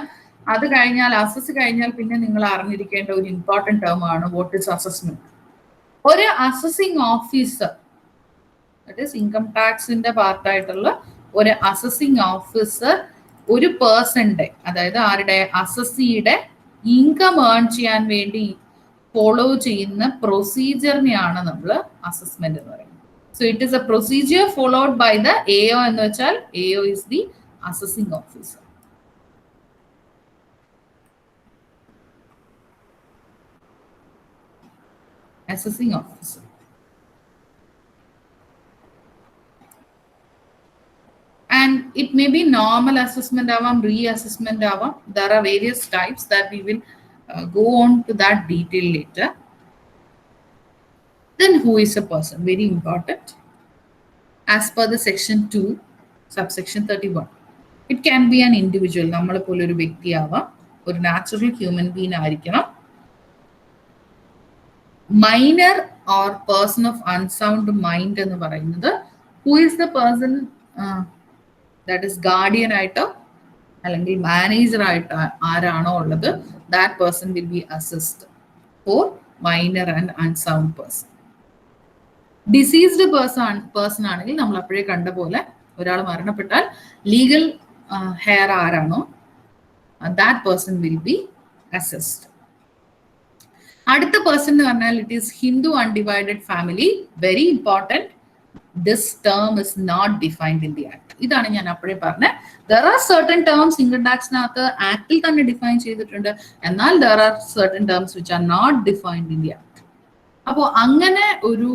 അത് കഴിഞ്ഞാൽ അസസ് കഴിഞ്ഞാൽ പിന്നെ നിങ്ങൾ അറിഞ്ഞിരിക്കേണ്ട ഒരു ഇമ്പോർട്ടൻറ്റ് ടേം ആണ് വാട്ട് ഇസ് അസസ്മെന്റ്. ഒരു assessing officer, that is income ടാക്സിന്റെ പാർട്ടായിട്ടുള്ള ഒരു അസസിങ് ഓഫീസർ ഒരു പേഴ്സന്റെ, അതായത് ആരുടെ, അസസിയുടെ ഇൻകം ഏൺ ചെയ്യാൻ വേണ്ടി ഫോളോ ചെയ്യുന്ന പ്രൊസീജിയറിനെയാണ് നമ്മൾ അസസ്മെന്റ് എന്ന് പറയുന്നത്. So it is a procedure followed by the AO എന്ന് വെച്ചാൽ AO is the assessing officer. assessing officer. And it may be normal assessment, reassessment. There are various types that we will go on to that detail later. Then who is a person? Very important. As per the section 2, subsection 31. It can be an individual. നമ്മൾ പോലെ ഒരു വ്യക്തിയാവാം, ഒരു natural human being ആയിരിക്കണം. Minor or person of unsound mind എന്ന് പറയുന്നത്, who is the person that is guardian ആയിട്ടോ അല്ലെങ്കിൽ manager ആയിട്ടോ ആരാണോ ഉള്ളത്, that person will be assessed for minor and unsound person. Deceased person ആണെങ്കിൽ നമ്മൾ അപ്പോഴേ കണ്ട പോലെ ഒരാൾ മരണപ്പെട്ടാൽ ലീഗൽ ഹെയർ ആരാണോ that person will be assessed. അടുത്ത പേഴ്സൺ എന്ന് പറഞ്ഞാൽ it is Hindu undivided family. Very important, this term is not defined in the act. ഇതാണ് ഞാൻ അപ്പോഴേ പറഞ്ഞത്. There are certain terms income ടാക്സിനകത്ത് ആക്ടിൽ തന്നെ ഡിഫൈൻ ചെയ്തിട്ടുണ്ട്, എന്നാൽ there are certain terms which are not defined in the act. അപ്പോൾ അങ്ങനെ ഒരു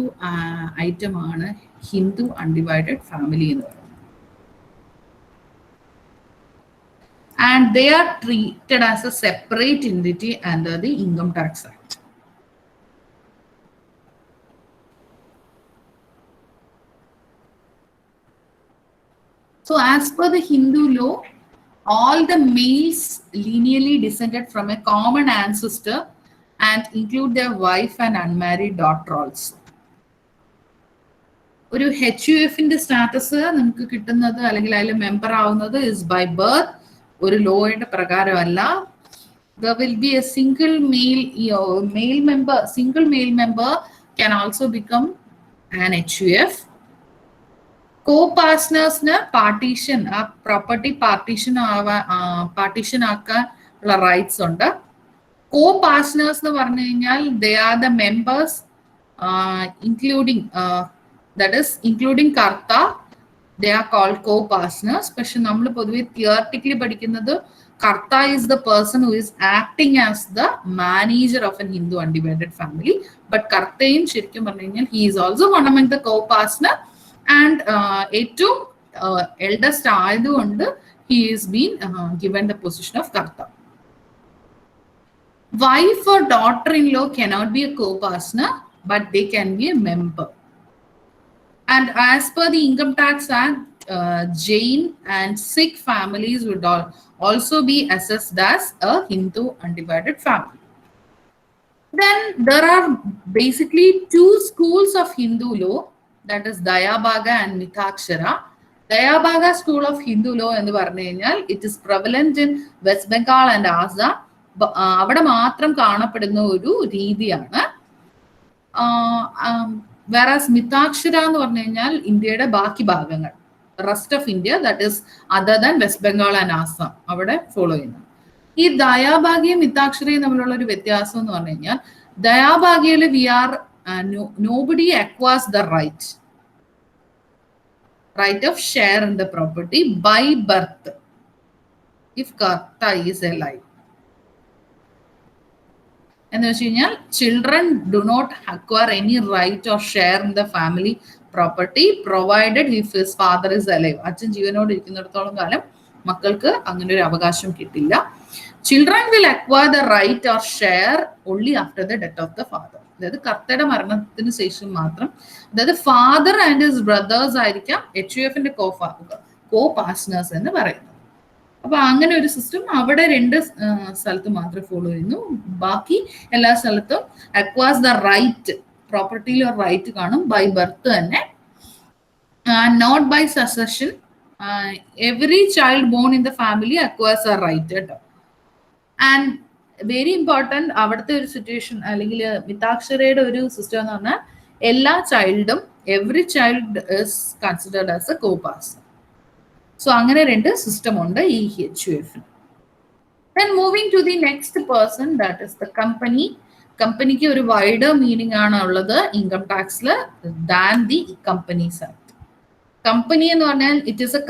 ഐറ്റമാണ് ഹിന്ദു അൺഡിവൈഡഡ് ഫാമിലി എന്ന് പറയുന്നത്. And they are treated as a separate entity under the Income Tax Act. So as per the Hindu law, all the males lineally descended from a common ancestor and include their wife and unmarried daughter also. ഒരു HUF-ന്റെ status നമുക്ക് കിട്ടുന്നത് അല്ലെങ്കിൽ അതിൽ member ആവുന്നത് is by birth, ഒരു ലോയുടെ പ്രകാരമല്ല. There will be a single male member can also become an HUF. Co-partnersന് partition, ആ property partition ആക്കാനുള്ള റൈറ്റ്സ് ഉണ്ട്. Co-partners എന്ന് പറഞ്ഞു കഴിഞ്ഞാൽ they are the members including Kartha, they are called co-partners. പക്ഷെ നമ്മൾ പൊതുവെ തിയററ്റിക്കലി പഠിക്കുന്നത് കർത്ത is the person who is acting as the manager of an Hindu undivided family. But കർത്തയും ശരിക്കും പറഞ്ഞു കഴിഞ്ഞാൽ he is also one among the co-partner and ഏറ്റവും eldest ആയതുകൊണ്ട് he is been given the position of Kartha. Wife or daughter-in-law cannot be a co-partner, but they can be a member. And as per the Income Tax Act, Jain and Sikh families would also be assessed as a Hindu undivided family. Then there are basically two schools of Hindu law, that is Dayabhaga and Mitakshara. Dayabhaga school of Hindu law എന്ന് പറഞ്ഞു കഴിഞ്ഞാൽ it is prevalent in West Bengal and Assam. അവിടെ മാത്രം കാണപ്പെടുന്ന ഒരു രീതിയാണ്. വേറാസ് മിതാക്ഷര എന്ന് പറഞ്ഞു കഴിഞ്ഞാൽ ഇന്ത്യയുടെ ബാക്കി ഭാഗങ്ങൾ, rest of India, that is other than west Bengal and Assam, അവിടെ ഫോളോ ചെയ്യുന്നു. ഈ ദയാഭാഗ്യയും മിതാക്ഷരയും തമ്മിലുള്ള ഒരു വ്യത്യാസം എന്ന് പറഞ്ഞു കഴിഞ്ഞാൽ ദയാഭാഗ്യയിൽ we are nobody acquires the right of share in the property by birth if karta is a life. എന്ന് വെച്ച് കഴിഞ്ഞാൽ children do not acquire any right or share in the family property provided if his father is alive. അച്ഛൻ ജീവനോട് ഇരിക്കുന്നിടത്തോളം കാലം മക്കൾക്ക് അങ്ങനെ ഒരു അവകാശം കിട്ടില്ല. Children will acquire the right or share only after the death of the father. അതായത് കർത്തയുടെ മരണത്തിന് ശേഷം മാത്രം. അതായത് ഫാദർ ആൻഡ് ഹിസ് ബ്രദേഴ്സ് ആയിരിക്കാം HUF-ന്റെ കോ പാർട്ട്നേഴ്സ് എന്ന് പറയുന്നത്. അപ്പൊ അങ്ങനെ ഒരു സിസ്റ്റം അവിടെ രണ്ട് സ്ഥലത്ത് മാത്രമേ ഫോളോ ചെയ്യുന്നു. ബാക്കി എല്ലാ സ്ഥലത്തും അക്വാസ് ദ റൈറ്റ്, പ്രോപ്പർട്ടിയിൽ ഒരു റൈറ്റ് കാണും ബൈ ബർത്ത് തന്നെ, not by succession. Every child born in the family acquires a right കേട്ടോ. ആൻഡ് വെരി ഇമ്പോർട്ടൻറ്റ് അവിടുത്തെ ഒരു സിറ്റുവേഷൻ അല്ലെങ്കിൽ മിതാക്ഷരയുടെ ഒരു സിസ്റ്റം എന്ന് പറഞ്ഞാൽ എല്ലാ ചൈൽഡും every child is considered as a co partner. So അങ്ങനെ രണ്ട് സിസ്റ്റം ഉണ്ട് ഈ HUF. Then moving to the next person, that is the company. കമ്പനിക്ക് ഒരു വൈഡർ മീനിങ് ആണ് ഉള്ളത് ഇൻകം ടാക്സിൽ than the companies act. Company എന്ന് പറഞ്ഞാൽ it is a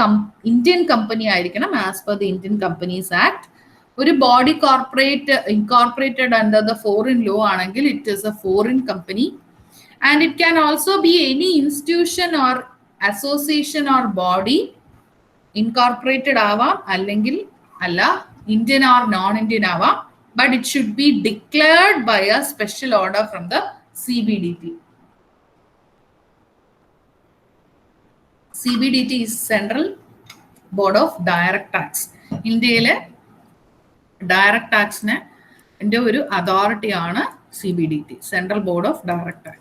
Indian company ആയിരിക്കണം as per the Indian companies act. ഒരു body incorporated under the foreign law ആണെങ്കിൽ it is a foreign company And it can also be any institution or association or body, incorporated ആവാം അല്ലെങ്കിൽ അല്ല, Indian or non-Indian ആവാം, but it should be declared by a special order from the CBDT. CBDT is Central Board of Direct Tax. ഇന്ത്യയിലെ direct ടാക്സിന് ഒരു അതോറിറ്റിയാണ് CBDT, Central Board of Direct Tax.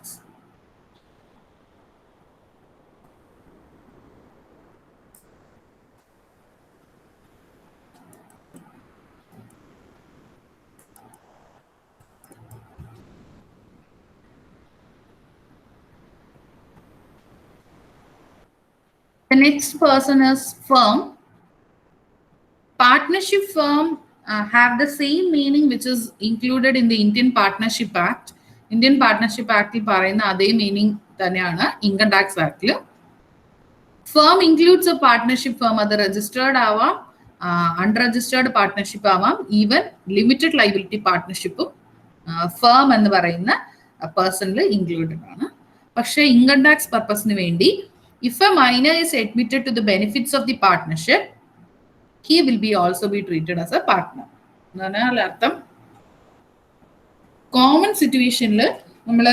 The next person is firm. Partnership firm have the same meaning which is included in the Indian Partnership Act. Indian Partnership Act il parayna adhe meaning thaneyana Income Tax Act il. Firm includes a partnership firm, അത് registered ആവാം, unregistered partnership ആവാം, even limited liability partnership firm എന്ന് പറയുന്ന പേഴ്സണിൽ included ആണ്. പക്ഷേ income tax പർപ്പസിന് വേണ്ടി if a minor is admitted to the benefits of the partnership, he will be also be treated as a partner. എന്നാൽ അർത്ഥം കോമൺ സിറ്റുവേഷനിൽ നമ്മൾ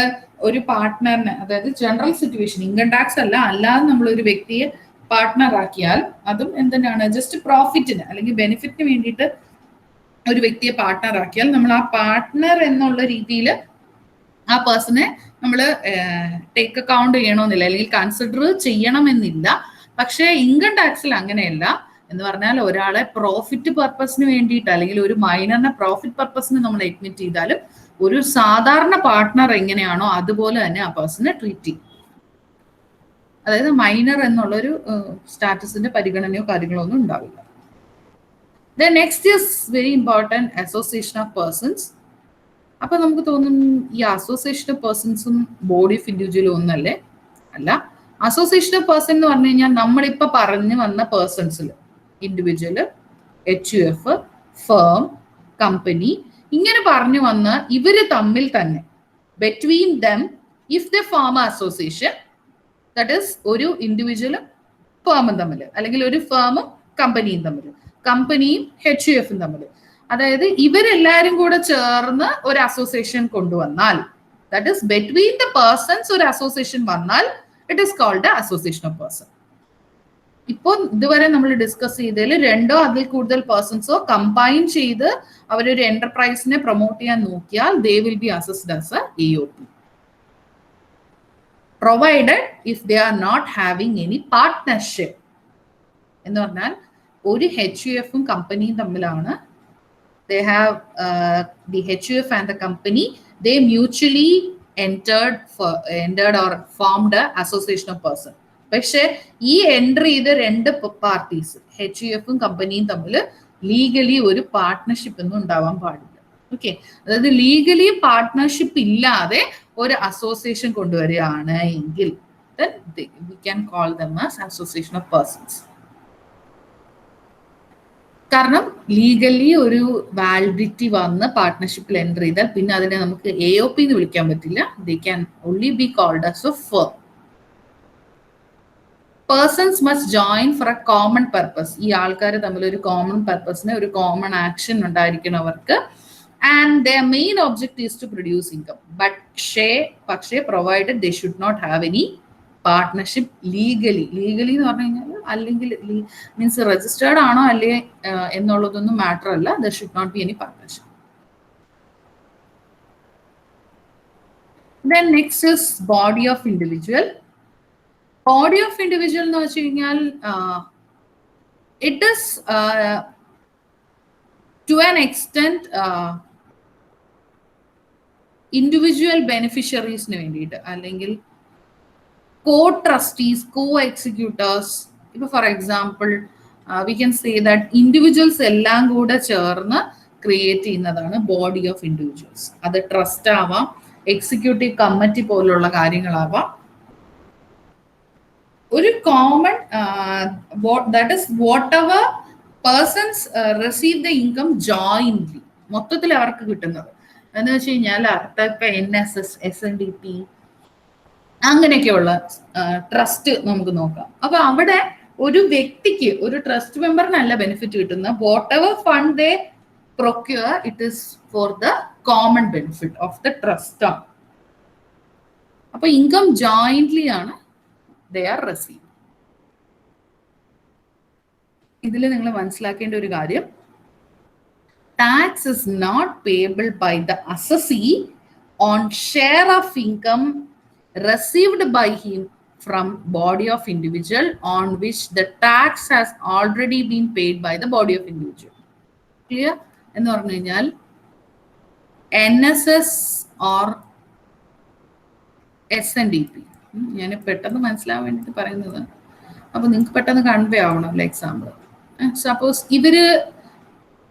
ഒരു പാർട്ട്ണറിനെ, അതായത് ജനറൽ സിറ്റുവേഷൻ, ഇൻകം ടാക്സ് അല്ലാതെ നമ്മൾ ഒരു വ്യക്തിയെ പാർട്ട്ണർ ആക്കിയാൽ അതും എന്തിനാണ്, ജസ്റ്റ് പ്രോഫിറ്റിന് അല്ലെങ്കിൽ ബെനിഫിറ്റിന് വേണ്ടിയിട്ട് ഒരു വ്യക്തിയെ പാർട്ട്ണർ ആക്കിയാൽ നമ്മൾ ആ പാർട്ട്ണർ എന്നുള്ള രീതിയിൽ ആ പേഴ്സണെ നമ്മൾ ടേക്ക് അക്കൗണ്ട് ചെയ്യണമെന്നില്ല അല്ലെങ്കിൽ കൺസിഡർ ചെയ്യണമെന്നില്ല. പക്ഷേ ഇൻകം ടാക്സിൽ അങ്ങനെയല്ല. എന്ന് പറഞ്ഞാൽ ഒരാളെ പ്രോഫിറ്റ് പർപ്പസിന് വേണ്ടിയിട്ട് അല്ലെങ്കിൽ ഒരു മൈനറിനെ പ്രോഫിറ്റ് പർപ്പസിന് നമ്മൾ അഡ്മിറ്റ് ചെയ്താലും ഒരു സാധാരണ പാർട്ട്ണർ എങ്ങനെയാണോ അതുപോലെ തന്നെ ആ പേഴ്സണെ ട്രീറ്റ് ചെയ്യും. അതായത് മൈനർ എന്നുള്ളൊരു സ്റ്റാറ്റസിന്റെ പരിഗണനയോ കാര്യങ്ങളോ ഒന്നും ഉണ്ടാവില്ല. The next is very important, association of persons. അപ്പൊ നമുക്ക് തോന്നും ഈ അസോസിയേഷൻ ഓഫ് പേഴ്സൺസും ബോഡി ഓഫ് ഇൻഡിവിജ്വലും ഒന്നല്ലേ? അല്ല. അസോസിയേഷൻ ഓഫ് പേഴ്സൺ എന്ന് പറഞ്ഞു കഴിഞ്ഞാൽ നമ്മളിപ്പോ പറഞ്ഞു വന്ന പേഴ്സൺസിൽ ഇൻഡിവിജ്വല്, HUF, ഫേം, കമ്പനി, ഇങ്ങനെ പറഞ്ഞു വന്ന ഇവര് തമ്മിൽ തന്നെ between them if the form association, that is ഒരു ഇൻഡിവിജ്വലും ഫേമും തമ്മിൽ, അല്ലെങ്കിൽ ഒരു ഫേമും കമ്പനിയും തമ്മിൽ, കമ്പനിയും HUFും തമ്മിൽ, അതായത് ഇവരെല്ലാരും കൂടെ ചേർന്ന് ഒരു അസോസിയേഷൻ കൊണ്ടുവന്നാൽ, that is between the persons ഒരു അസോസിയേഷൻ വന്നാൽ it is called association of person. ഇപ്പോൾ ഇതുവരെ നമ്മൾ ഡിസ്കസ് ചെയ്തതിൽ രണ്ടോ അതിൽ കൂടുതൽ പേഴ്സൺസോ കമ്പൈൻ ചെയ്ത് അവരൊരു എന്റർപ്രൈസിനെ പ്രൊമോട്ട് ചെയ്യാൻ നോക്കിയാൽ they will be assessed as a AOP, provided if they are not having any partnership. എന്ന് പറഞ്ഞാൽ ഒരു HUFും കമ്പനിയും തമ്മിലാണ്, they have the HUF and the company, they mutually entered or formed a association of person. പക്ഷെ ഈ entry ചെയ്ത രണ്ട് parties HUFും കമ്പനിയും തമ്മിൽ ലീഗലി ഒരു പാർട്ട്ണർഷിപ്പ് ഒന്നും ഉണ്ടാവാൻ പാടില്ല. ഓക്കെ, അതായത് ലീഗലി പാർട്ട്ണർഷിപ്പ് ഇല്ലാതെ ഒരു അസോസിയേഷൻ കൊണ്ടുവരികയാണ് എങ്കിൽ then we can call them as association of persons. കാരണം ലീഗലി ഒരു വാലിഡിറ്റി വന്ന് പാർട്ട്ണർഷിപ്പിൽ എൻ്റർ ചെയ്താൽ പിന്നെ അതിനെ നമുക്ക് AOP എന്ന് വിളിക്കാൻ പറ്റില്ല. They can only be called as a firm. Persons must join for a common purpose. ഈ ആൾക്കാർ തമ്മിൽ ഒരു കോമൺ പർപ്പസിന് ഒരു കോമൺ ആക്ഷൻ ഉണ്ടായിരിക്കണം അവർക്ക്. And the main object is to produce income. പക്ഷേ provided they should not have any partnership legally എന്ന് പറഞ്ഞു കഴിഞ്ഞാൽ അല്ലെങ്കിൽ മീൻസ് രജിസ്റ്റേർഡ് ആണോ അല്ലേ എന്നുള്ളതൊന്നും മാറ്റർ അല്ല. There should not be any partnership. Then next is body of individual. Body of individual എന്ന് വെച്ച് കഴിഞ്ഞാൽ it is to an extent individual ബെനിഫിഷ്യറീസിന് വേണ്ടിയിട്ട്, അല്ലെങ്കിൽ co-trustees, co-executors. ഇപ്പോൾ for example we can say that individuals എല്ലാം കൂടെ ചേർന്ന് ക്രിയേറ്റ് ചെയ്യുന്നതാണ് ബോഡി ഓഫ് ഇൻഡിവിജ്വൽസ്. അത് ട്രസ്റ്റ് ആവാം, എക്സിക്യൂട്ടീവ് കമ്മിറ്റി പോലുള്ള കാര്യങ്ങളാവാം. ഒരു common that is whatever persons receive the income jointly, മൊത്തത്തിൽ അവർക്ക് കിട്ടുന്നത് എന്ന് വെച്ച് കഴിഞ്ഞാൽ അർത്ഥം ഇപ്പൊ NSS, SNDP, അങ്ങനെയൊക്കെയുള്ള ട്രസ്റ്റ് നമുക്ക് നോക്കാം. അപ്പൊ അവിടെ ഒരു വ്യക്തിക്ക്, ഒരു ട്രസ്റ്റ് മെമ്പറിനല്ല ബെനിഫിറ്റ് കിട്ടുന്ന, what ever fund they procure, it is for the common benefit of the trust ആണ്. അപ്പൊ ഇൻകം ജോയിന്റ്ലി ആണ് ദേ ആർ റിസീവ്. ഇതിൽ നിങ്ങൾ മനസ്സിലാക്കേണ്ട ഒരു കാര്യം, tax is not payable by the assessee on share of income received by him from body of individual on which the tax has already been paid by the body of individual. Clear? എന്ന് പറഞ്ഞു കഴിഞ്ഞാൽ NSS or SNDP, ഞാൻ പെട്ടെന്ന് മനസ്സിലാവാൻ വേണ്ടിയിട്ട് പറയുന്നത്, അപ്പൊ നിങ്ങൾക്ക് പെട്ടെന്ന് കൺവേ ആവണം. എക്സാമ്പിൾ, സപ്പോസ് ഇവര്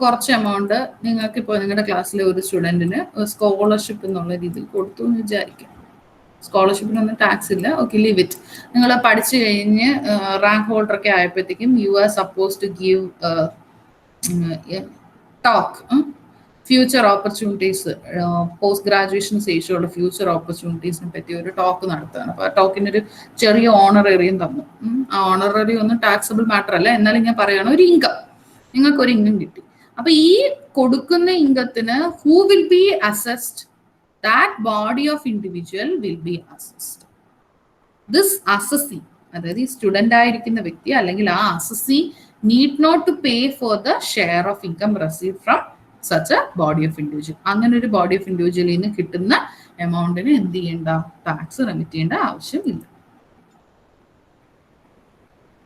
കുറച്ച് എമൗണ്ട് നിങ്ങൾക്ക് ഇപ്പോൾ നിങ്ങളുടെ ക്ലാസ്സിലെ ഒരു സ്റ്റുഡൻറ്റിന് സ്കോളർഷിപ്പ് എന്നുള്ള രീതിയിൽ കൊടുത്തു എന്ന് വിചാരിക്കാം. സ്കോളർഷിപ്പിനൊന്നും ടാക്സ് ഇല്ല. Okay, leave it. നിങ്ങൾ പഠിച്ചു കഴിഞ്ഞ് റാങ്ക് ഹോൾഡർ ഒക്കെ ആയപ്പോഴത്തേക്കും you are suppose to give talk, future opportunities, post ഗ്രാജുവേഷന് ശേഷമുള്ള ഫ്യൂച്ചർ ഓപ്പർച്യൂണിറ്റീസിനെ പറ്റി ഒരു ടോക്ക് നടത്തുകയാണ്. അപ്പോൾ ആ ടോക്കിന് ഒരു ചെറിയ ഓണററിയും തന്നു. ആ ഓണററി ഒന്നും ടാക്സബിൾ മാറ്റർ അല്ല, എന്നാലും ഞാൻ പറയുകയാണ് ഒരു ഇൻകം, നിങ്ങൾക്കൊരു ഇൻകം കിട്ടി. അപ്പൊ ഈ കൊടുക്കുന്ന ഇൻകത്തിന് who will be assessed? That body of individual will be assessed. This assessee, അതായത് ഈ സ്റ്റുഡൻ്റ് ആയിരിക്കുന്ന വ്യക്തി അല്ലെങ്കിൽ ആ assessee need not to pay for the share of income receive from such a body of individual. അങ്ങനെ ഒരു body of ഇൻഡിവിജ്വലിൽ നിന്ന് കിട്ടുന്ന എമൗണ്ടിന് എന്ത് ചെയ്യേണ്ട? ടാക്സ് റെമിറ്റ് ചെയ്യേണ്ട ആവശ്യമില്ല.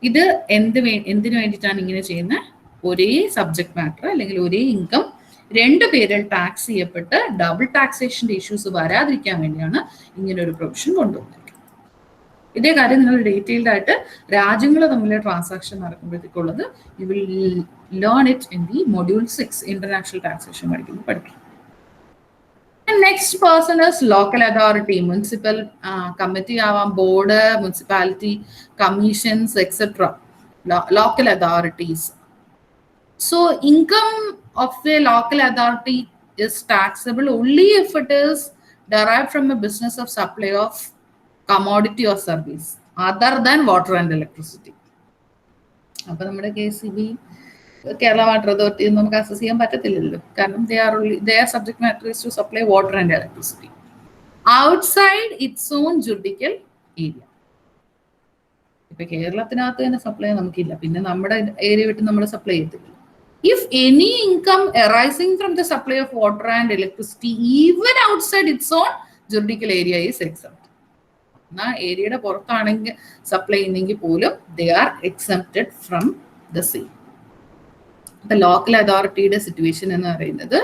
ഇത് എന്തിനു വേണ്ടിയിട്ടാണ് ഇങ്ങനെ ചെയ്യുന്നത്? ഒരേ സബ്ജക്ട് മാറ്റർ അല്ലെങ്കിൽ ഒരേ ഇൻകം രണ്ട് പേരിൽ ടാക്സ് ചെയ്യപ്പെട്ട് ഡബിൾ ടാക്സേഷന്റെ ഇഷ്യൂസ് വരാതിരിക്കാൻ വേണ്ടിയാണ് ഇങ്ങനെ ഒരു പ്രൊവിഷൻ കൊണ്ടുവന്നിരിക്കുന്നത്. ഇതേ കാര്യം നിങ്ങൾ ഡീറ്റെയിൽഡ് ആയിട്ട് രാജ്യങ്ങൾ തമ്മിലെ ട്രാൻസാക്ഷൻ നടക്കുമ്പോഴത്തേക്കുള്ളത് you will learn it in the module 6 international taxation പഠിക്കും. Next person is local authority. Municipal committee ആവാം, board, municipality, commissions etcetera, local authorities. So income of the local authority is taxable only if it is derived from a business of supply of commodity or service other than water and electricity. അപ്പൊ നമ്മുടെ KCB, Kerala water authority നമുക്ക് assess ചെയ്യാൻ പറ്റത്തില്ലല്ലോ, കാരണം they are subject matter is to supply water and electricity outside its own judicial area. ഇപ്പൊ കേരളത്തിനകത്ത് തന്നെ supply നമുക്കില്ല, പിന്നെ നമ്മുടെ ഏരിയ വിട്ട് നമ്മൾ സപ്ലൈ ചെയ്യത്തില്ല. If any income arising from the supply of water and electricity even outside its own judicial area is exempt. Na area യുടെ പുറത്താണെങ്കിൽ supply ചെയ്യുന്നെങ്കിൽ പോലും they are exempted from the same. The local authority യുടെ situation എന്ന് പറയുന്നത്,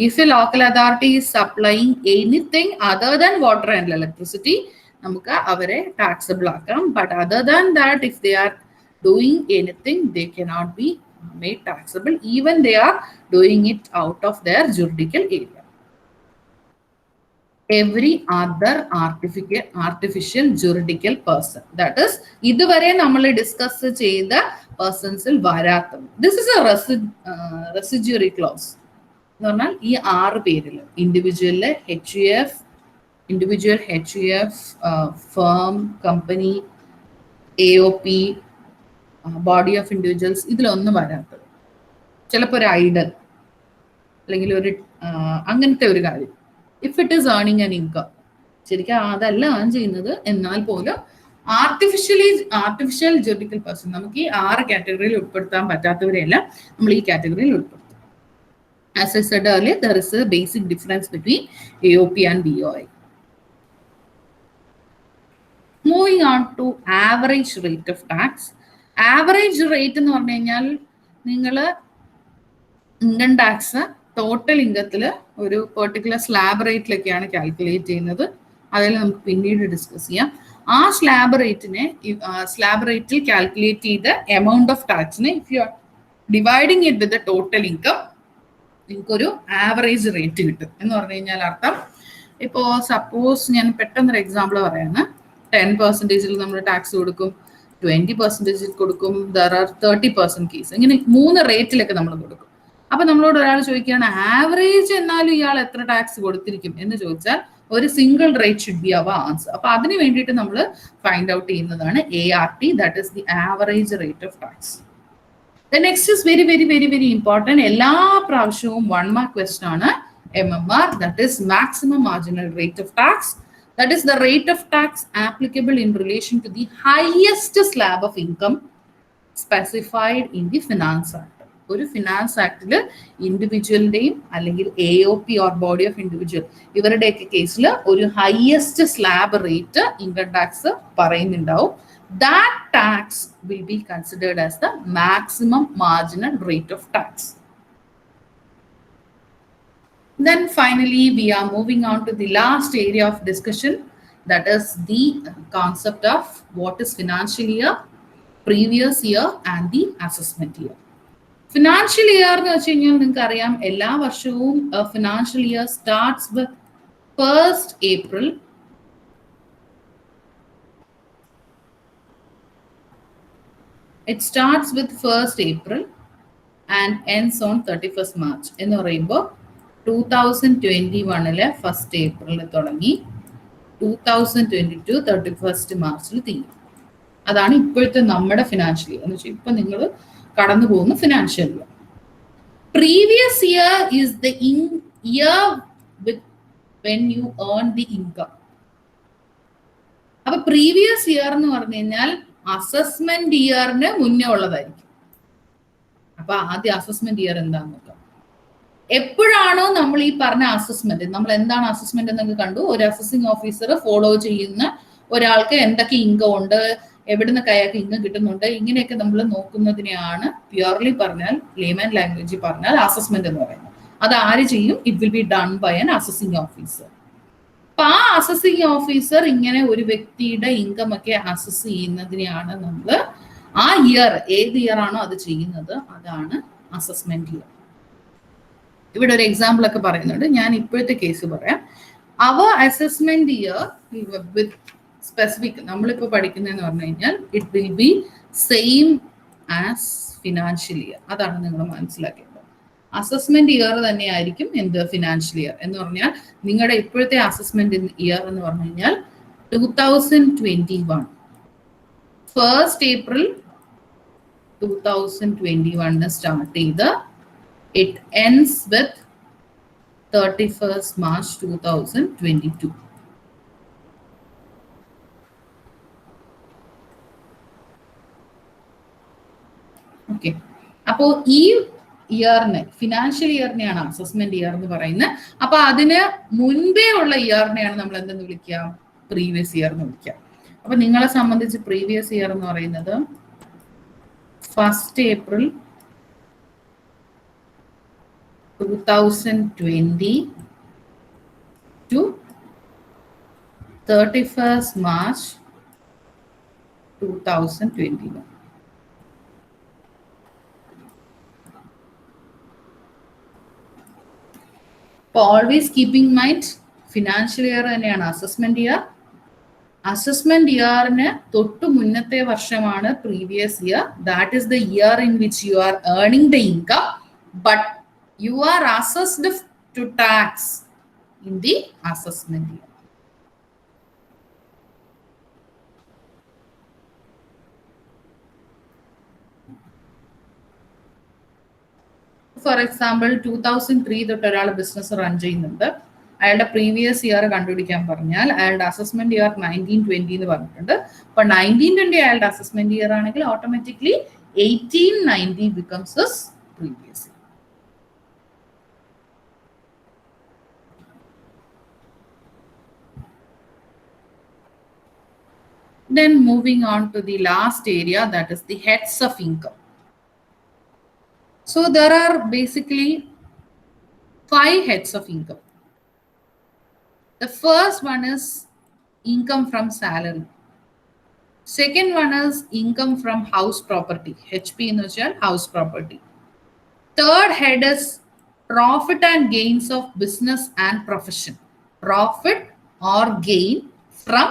if a local authority is supplying anything other than water and electricity, നമുക്ക് അവരെ taxable ആക്കാം. But other than that, if they are doing anything, they cannot be made taxable even they are doing it out of their judicial area. Every other artificial juridical person, that is ഇതുവരെ നമ്മൾ discuss ചെയ്ത പേഴ്സൺസിൽ വരാത്തത്. This is A residuary close എന്ന് പറഞ്ഞാൽ ഈ 6 പേരിൽ ഇൻഡിവിജ്വലിലെ HUF, firm, company, AOP, body of individuals, ഇതിലൊന്നും വരാത്തത്. ചിലപ്പോൾ ഒരു ഐഡൽ അല്ലെങ്കിൽ ഒരു അങ്ങനത്തെ ഒരു കാര്യം. If it is earning an income, ശരിക്കും അതല്ല ഏൺ ചെയ്യുന്നത്, എന്നാൽ പോലും ആർട്ടിഫിഷ്യൽ ജുഡിക്കൽ പേഴ്സൺ, നമുക്ക് ഈ 6 കാറ്റഗറിയിൽ ഉൾപ്പെടുത്താൻ പറ്റാത്തവരെയെല്ലാം നമ്മൾ ഈ കാറ്റഗറിയിൽ ഉൾപ്പെടുത്തും. As I said earlier, there is a basic difference between AOP and BOI. Moving on to average rate of tax. Average rate എന്ന് പറഞ്ഞു കഴിഞ്ഞാൽ നിങ്ങൾ ഇൻകം ടാക്സ് ടോട്ടൽ ഇൻകത്തിൽ ഒരു പെർട്ടിക്കുലർ സ്ലാബ് റേറ്റിലൊക്കെയാണ് കാൽക്കുലേറ്റ് ചെയ്യുന്നത്. അതിൽ നമുക്ക് പിന്നീട് ഡിസ്കസ് ചെയ്യാം. ആ സ്ലാബ് റേറ്റിൽ കാൽക്കുലേറ്റ് ചെയ്ത എമൗണ്ട് ഓഫ് ടാക്സിനെ if you are dividing it with the total income, നിങ്ങൾക്കൊരു ആവറേജ് റേറ്റ് കിട്ടും. എന്ന് പറഞ്ഞു കഴിഞ്ഞാൽ അർത്ഥം, ഇപ്പോൾ സപ്പോസ് ഞാൻ പെട്ടെന്നൊരു എക്സാമ്പിൾ പറയാണ്, 10% നമ്മൾ ടാക്സ് കൊടുക്കും, 20% കൊടുക്കും, ദർ ആർ 30% കേസ്, ഇങ്ങനെ 3 റേറ്റിലൊക്കെ നമ്മൾ കൊടുക്കും. അപ്പൊ നമ്മളോട് ഒരാൾ ചോദിക്കുകയാണ് ആവറേജ് എന്നാലും ഇയാൾ എത്ര ടാക്സ് കൊടുത്തിരിക്കും എന്ന് ചോദിച്ചാൽ ഒരു single rate should be our answer. അപ്പൊ അതിന് വേണ്ടിയിട്ട് നമ്മൾ ഫൈൻഡ് ഔട്ട് ചെയ്യുന്നതാണ് ART, that is the average rate of tax. The next is very, very, very, very important. എല്ലാ പ്രാവശ്യവും 1 mark question ആണ് MMR, that is maximum marginal rate of tax. That is the rate of tax applicable in relation to the highest slab of income specified in the Finance Act. ഒരു finance ആക്ടിൽ ഇൻഡിവിജ്വലിന്റെയും അല്ലെങ്കിൽ AOP or body of individual ഇവരുടെയൊക്കെ കേസിൽ ഒരു highest slab rate income tax പറയുന്നുണ്ടാവും. That tax will be considered as the maximum marginal rate of tax. Then finally, we are moving on to the last area of discussion, that is the concept of what is financial year, previous year and the assessment year. Financial year എന്ന് വെച്ച് കഴിഞ്ഞാൽ നിങ്ങൾക്ക് അറിയാം എല്ലാ വർഷവും financial year starts with 1st April It starts with 1st April and ends on 31st March. എന്ന് പറയുമ്പോൾ 2021 1st April തുടങ്ങി 2022 31st March തീരും. അതാണ് ഇപ്പോഴത്തെ നമ്മുടെ ഫിനാൻഷ്യൽ ഇയർ എന്ന് വെച്ചാൽ ഇപ്പൊ നിങ്ങൾ കടന്നു പോകുന്ന financial year. Previous year is the year with when you earn the income. അപ്പൊ പ്രീവിയസ് ഇയർ എന്ന് പറഞ്ഞു കഴിഞ്ഞാൽ അസസ്മെന്റ് ഇയറിന് മുന്നേ ഉള്ളതായിരിക്കും. അപ്പൊ ആദ്യം അസസ്മെന്റ് ഇയർ എന്താന്ന് നോക്കാം. എപ്പോഴാണോ നമ്മൾ ഈ പറഞ്ഞ അസസ്മെന്റ്, നമ്മൾ എന്താണ് അസസ്മെന്റ് എന്നൊക്കെ കണ്ടു. ഒരു അസസിങ് ഓഫീസർ ഫോളോ ചെയ്യുന്ന ഒരാൾക്ക് എന്തൊക്കെ ഇൻകം ഉണ്ട്, എവിടുന്ന് അയാൾക്ക് ഇൻകം കിട്ടുന്നുണ്ട്, ഇങ്ങനെയൊക്കെ നമ്മൾ നോക്കുന്നതിനെയാണ് പ്യുവർലി പറഞ്ഞാൽ ലേമൻ ലാംഗ്വേജിൽ പറഞ്ഞാൽ അസസ്മെന്റ് എന്ന് പറയുന്നത്. അത് ആര് ചെയ്യും? It will be done by an assessing officer. അപ്പൊ ആ അസസിങ് ഓഫീസർ ഇങ്ങനെ ഒരു വ്യക്തിയുടെ ഇൻകം ഒക്കെ അസസ് ചെയ്യുന്നതിനെയാണ് നമ്മൾ ആ ഇയർ, ഏത് ഇയർ ആണോ അത് ചെയ്യുന്നത്, അതാണ് അസസ്മെന്റ് ഇയർ. ഇവിടെ ഒരു എക്സാമ്പിൾ ഒക്കെ പറയുന്നുണ്ട്. ഞാൻ ഇപ്പോഴത്തെ കേസ് പറയാം. അവർ അസസ്മെന്റ് ഇയർ വിത്ത് സ്പെസിഫിക് നമ്മളിപ്പോൾ പഠിക്കുന്നതെന്ന് പറഞ്ഞു കഴിഞ്ഞാൽ it will B same as financial year. അതാണ് നിങ്ങൾ മനസ്സിലാക്കേണ്ടത്. അസസ്മെന്റ് ഇയർ തന്നെയായിരിക്കും എന്ത് ഫിനാൻഷ്യൽ ഇയർ എന്ന് പറഞ്ഞാൽ നിങ്ങളുടെ ഇപ്പോഴത്തെ അസസ്മെന്റ് ഇയർ എന്ന് പറഞ്ഞു കഴിഞ്ഞാൽ 2021 1st April 2021 സ്റ്റാർട്ട് ചെയ്ത് it ends with 31st March 2022. Okay, അപ്പോ ഈ ഇയറിനെ ഫിനാൻഷ്യൽ ഇയറിനെയാണ് അസസ്മെന്റ് ഇയർ എന്ന് പറയുന്നത്. അപ്പൊ അതിന് മുൻപേ ഉള്ള ഇയറിനെയാണ് നമ്മൾ എന്തെന്ന് വിളിക്കുക? പ്രീവിയസ് ഇയർ എന്ന് വിളിക്കുക. അപ്പൊ നിങ്ങളെ സംബന്ധിച്ച് പ്രീവിയസ് ഇയർ എന്ന് പറയുന്നത് 1st April 2020 to 31st March 2021. അപ്പോൾ always keeping mind financial year തന്നെയാണ് അസസ്മെന്റ് ഇയർ. അസസ്മെന്റ് ഇയറിന് തൊട്ട് മുന്നത്തെ വർഷമാണ് previous year. That is the year in which you are earning the income, but you are assessed to tax in the assessment year. For example 2003 തൊട്ട് ഒരാൾ business run ചെയ്യുന്നുണ്ട്. അയാളുടെ previous year കണ്ടുപിടിക്കാൻ പറഞ്ഞാൽ അയാളുടെ അസസ്മെന്റ് ഇയർ 1920 എന്ന് പറഞ്ഞിട്ടുണ്ട്. അപ്പൊ 1920 അയാളുടെ അസസ്മെന്റ് ഇയർ ആണെങ്കിൽ automatically 1890 becomes his previous year. Then moving on to the last area, that is the heads of income. So there are basically 5 heads of income. The first one is income from salary. Second one is income from house property. HP in house property. Third head is profit and gains of business and profession. Profit or gain from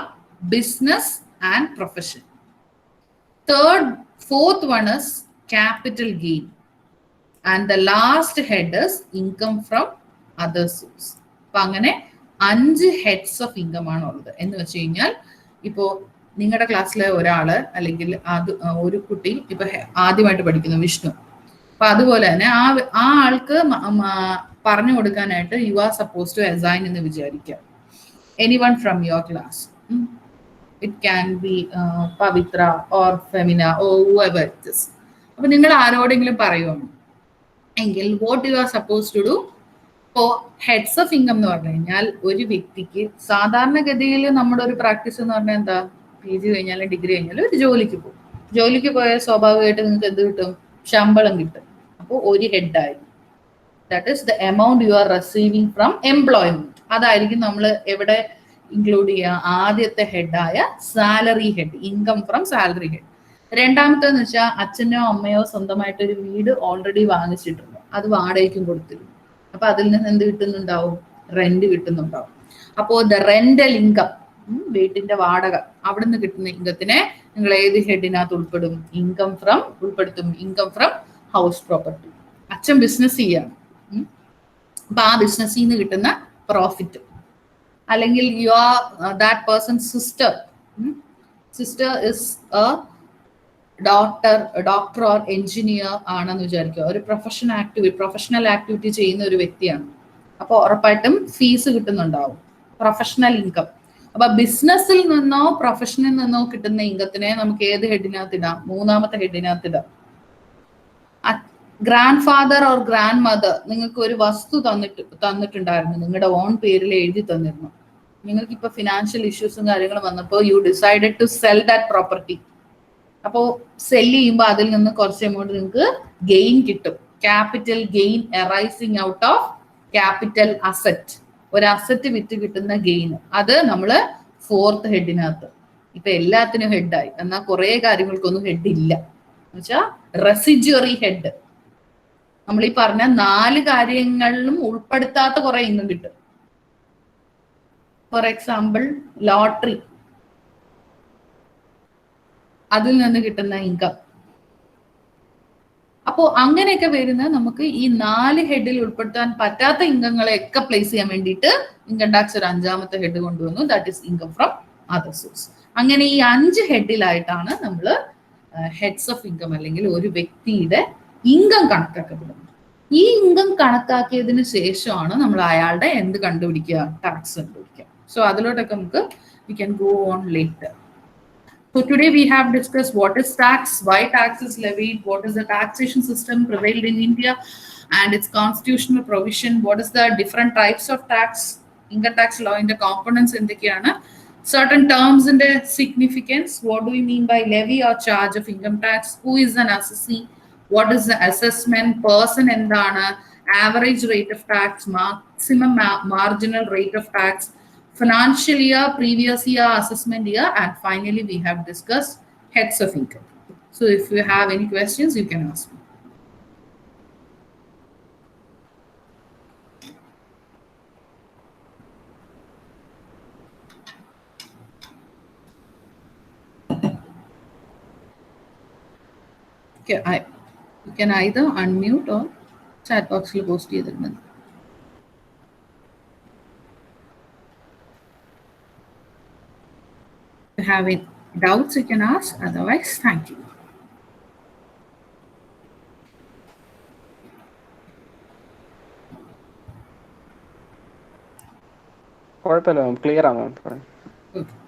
business and profession. Fourth one is capital gain. And the last head is income from other source. അപ്പൊ അങ്ങനെ 5 heads of income ആണ് ഉള്ളത്. എന്ന് വെച്ച് കഴിഞ്ഞാൽ ഇപ്പോ നിങ്ങളുടെ ക്ലാസ്സിലെ ഒരാള് അല്ലെങ്കിൽ അത് ഒരു കുട്ടി ഇപ്പൊ ആദ്യമായിട്ട് പഠിക്കുന്നു വിഷ്ണു. അപ്പൊ അതുപോലെ തന്നെ ആ ആൾക്ക് പറഞ്ഞു കൊടുക്കാനായിട്ട് you are suppose to assign എന്ന് വിചാരിക്കാം anyone from your class. It can be Pavithra or Femina or whoever it is. അപ്പൊ നിങ്ങൾ ആരോടെങ്കിലും പറയുവാണ് എങ്കിൽ what you are suppose to do. ഇപ്പോ ഹെഡ്സ് ഓഫ് ഇൻകം എന്ന് പറഞ്ഞു കഴിഞ്ഞാൽ ഒരു വ്യക്തിക്ക് സാധാരണഗതിയിൽ നമ്മുടെ ഒരു പ്രാക്ടീസ് എന്ന് പറഞ്ഞാൽ എന്താ, പി ജി കഴിഞ്ഞാലും ഡിഗ്രി കഴിഞ്ഞാലും ഒരു ജോലിക്ക് പോകും. ജോലിക്ക് പോയാൽ സ്വാഭാവികമായിട്ട് നിങ്ങൾക്ക് എന്ത് കിട്ടും, ശമ്പളം കിട്ടും. അപ്പോൾ ഒരു ഹെഡായി, that is the amount you are receiving from employment. അതായിരിക്കും നമ്മൾ എവിടെ ഇൻക്ലൂഡ് ചെയ്യുക, ആദ്യത്തെ ഹെഡായ salary head, income from salary head. രണ്ടാമത്തെന്ന് വെച്ചാൽ അച്ഛനോ അമ്മയോ സ്വന്തമായിട്ട് ഒരു വീട് ഓൾറെഡി വാങ്ങിച്ചിട്ടുണ്ട്, അത് വാടകയ്ക്കും കൊടുത്തിരുന്നു. അപ്പൊ അതിൽ നിന്ന് എന്ത് കിട്ടുന്നുണ്ടാവും, റെന്റ് കിട്ടുന്നുണ്ടാവും. അപ്പോ ദ റെന്റൽ ഇൻകം, വീട്ടിന്റെ വാടക, അവിടെ നിന്ന് കിട്ടുന്ന ഇൻകത്തിനെ നിങ്ങൾ ഏത് ഹെഡിനകത്ത് ഉൾപ്പെടും, ഇൻകം ഫ്രം ഉൾപ്പെടുത്തും, ഇൻകം ഫ്രം ഹൗസ് പ്രോപ്പർട്ടി. അച്ഛൻ ബിസിനസ് ചെയ്യാണ്, അപ്പൊ ആ ബിസിനസ്സിൽ നിന്ന് കിട്ടുന്ന പ്രോഫിറ്റ്, അല്ലെങ്കിൽ you are that person sister is A doctor or engineer ആണെന്ന് വിചാരിക്കുക, ഒരു പ്രൊഫഷണൽ ആക്ടിവിറ്റി ചെയ്യുന്ന ഒരു വ്യക്തിയാണ്. അപ്പോൾ ഉറപ്പായിട്ടും ഫീസ് കിട്ടുന്നുണ്ടാവും, പ്രൊഫഷണൽ ഇൻകം. അപ്പൊ ബിസിനസ്സിൽ നിന്നോ പ്രൊഫഷനിൽ നിന്നോ കിട്ടുന്ന ഇൻകത്തിനെ നമുക്ക് ഏത് ഹെഡിനകത്ത് ഇടാം, മൂന്നാമത്തെ ഹെഡിനകത്ത് ഇടാം. Grand father or grand mother നിങ്ങൾക്ക് ഒരു വസ്തു തന്നിട്ടുണ്ടായിരുന്നു, നിങ്ങളുടെ ഓൺ പേരിൽ എഴുതി തന്നിരുന്നു. നിങ്ങൾക്ക് ഇപ്പൊ ഫിനാൻഷ്യൽ ഇഷ്യൂസും കാര്യങ്ങളും വന്നപ്പോൾ you decided to sell that property. അപ്പോൾ സെല് ചെയ്യുമ്പോൾ അതിൽ നിന്ന് കുറച്ച് എമൗണ്ട് നിങ്ങൾക്ക് ഗെയിൻ കിട്ടും. Capital gain arising out of capital asset. ഒരു അസറ്റ് വിറ്റ് കിട്ടുന്ന ഗെയിൻ, അത് നമ്മള് ഫോർത്ത് ഹെഡിനകത്ത്. ഇപ്പൊ എല്ലാത്തിനും ഹെഡായി, എന്നാൽ കുറെ കാര്യങ്ങൾക്കൊന്നും ഹെഡ് ഇല്ല. എന്നുവെച്ചാൽ റെസിജ്വറി ഹെഡ്, നമ്മൾ ഈ പറഞ്ഞ 4 കാര്യങ്ങളിലും ഉൾപ്പെടുത്താത്ത കുറെ ഇൻകം കിട്ടും. ഫോർ എക്സാമ്പിൾ ലോട്ടറി, അതിൽ നിന്ന് കിട്ടുന്ന ഇൻകം. അപ്പോ അങ്ങനെയൊക്കെ വരുന്ന നമുക്ക് ഈ 4 ഹെഡിൽ ഉൾപ്പെടുത്താൻ പറ്റാത്ത ഇൻകങ്ങളെയൊക്കെ പ്ലേസ് ചെയ്യാൻ വേണ്ടിയിട്ട് ഇൻകം ടാക്സ് ഒരു 5ാമത്തെ ഹെഡ് കൊണ്ടുവന്നു, that is income from other source. അങ്ങനെ ഈ 5 ഹെഡിലായിട്ടാണ് നമ്മൾ ഹെഡ്സ് ഓഫ് ഇൻകം അല്ലെങ്കിൽ ഒരു വ്യക്തിയുടെ ഇൻകം കണക്കാക്കപ്പെടുന്നത്. ഈ ഇൻകം കണക്കാക്കിയതിന് ശേഷമാണ് നമ്മൾ അയാളുടെ എന്ത് കണ്ടുപിടിക്കുക, ടാക്സ് കണ്ടുപിടിക്കുക. സോ അതിലോട്ടൊക്കെ നമുക്ക് we can go on later. So today we have discussed what is tax, why tax is levied, what is the taxation system prevailed in India and its constitutional provision, what is the different types of tax, income tax law in the components എന്തൊക്കെയാണ്, certain terms in the significance, what do we mean by levy or charge of income tax, who is an assessee, what is the assessment, person എന്താണ്, average rate of tax, maximum marginal rate of tax, financial year, previous year, assessment year, and finally we have discussed heads of income. So if you have any questions, you can ask me. Okay, you can either unmute or chat box will post either one. If you have any doubts, you can ask. Otherwise, thank you.
കുഴപ്പമില്ല, clear ആണ്.
Okay.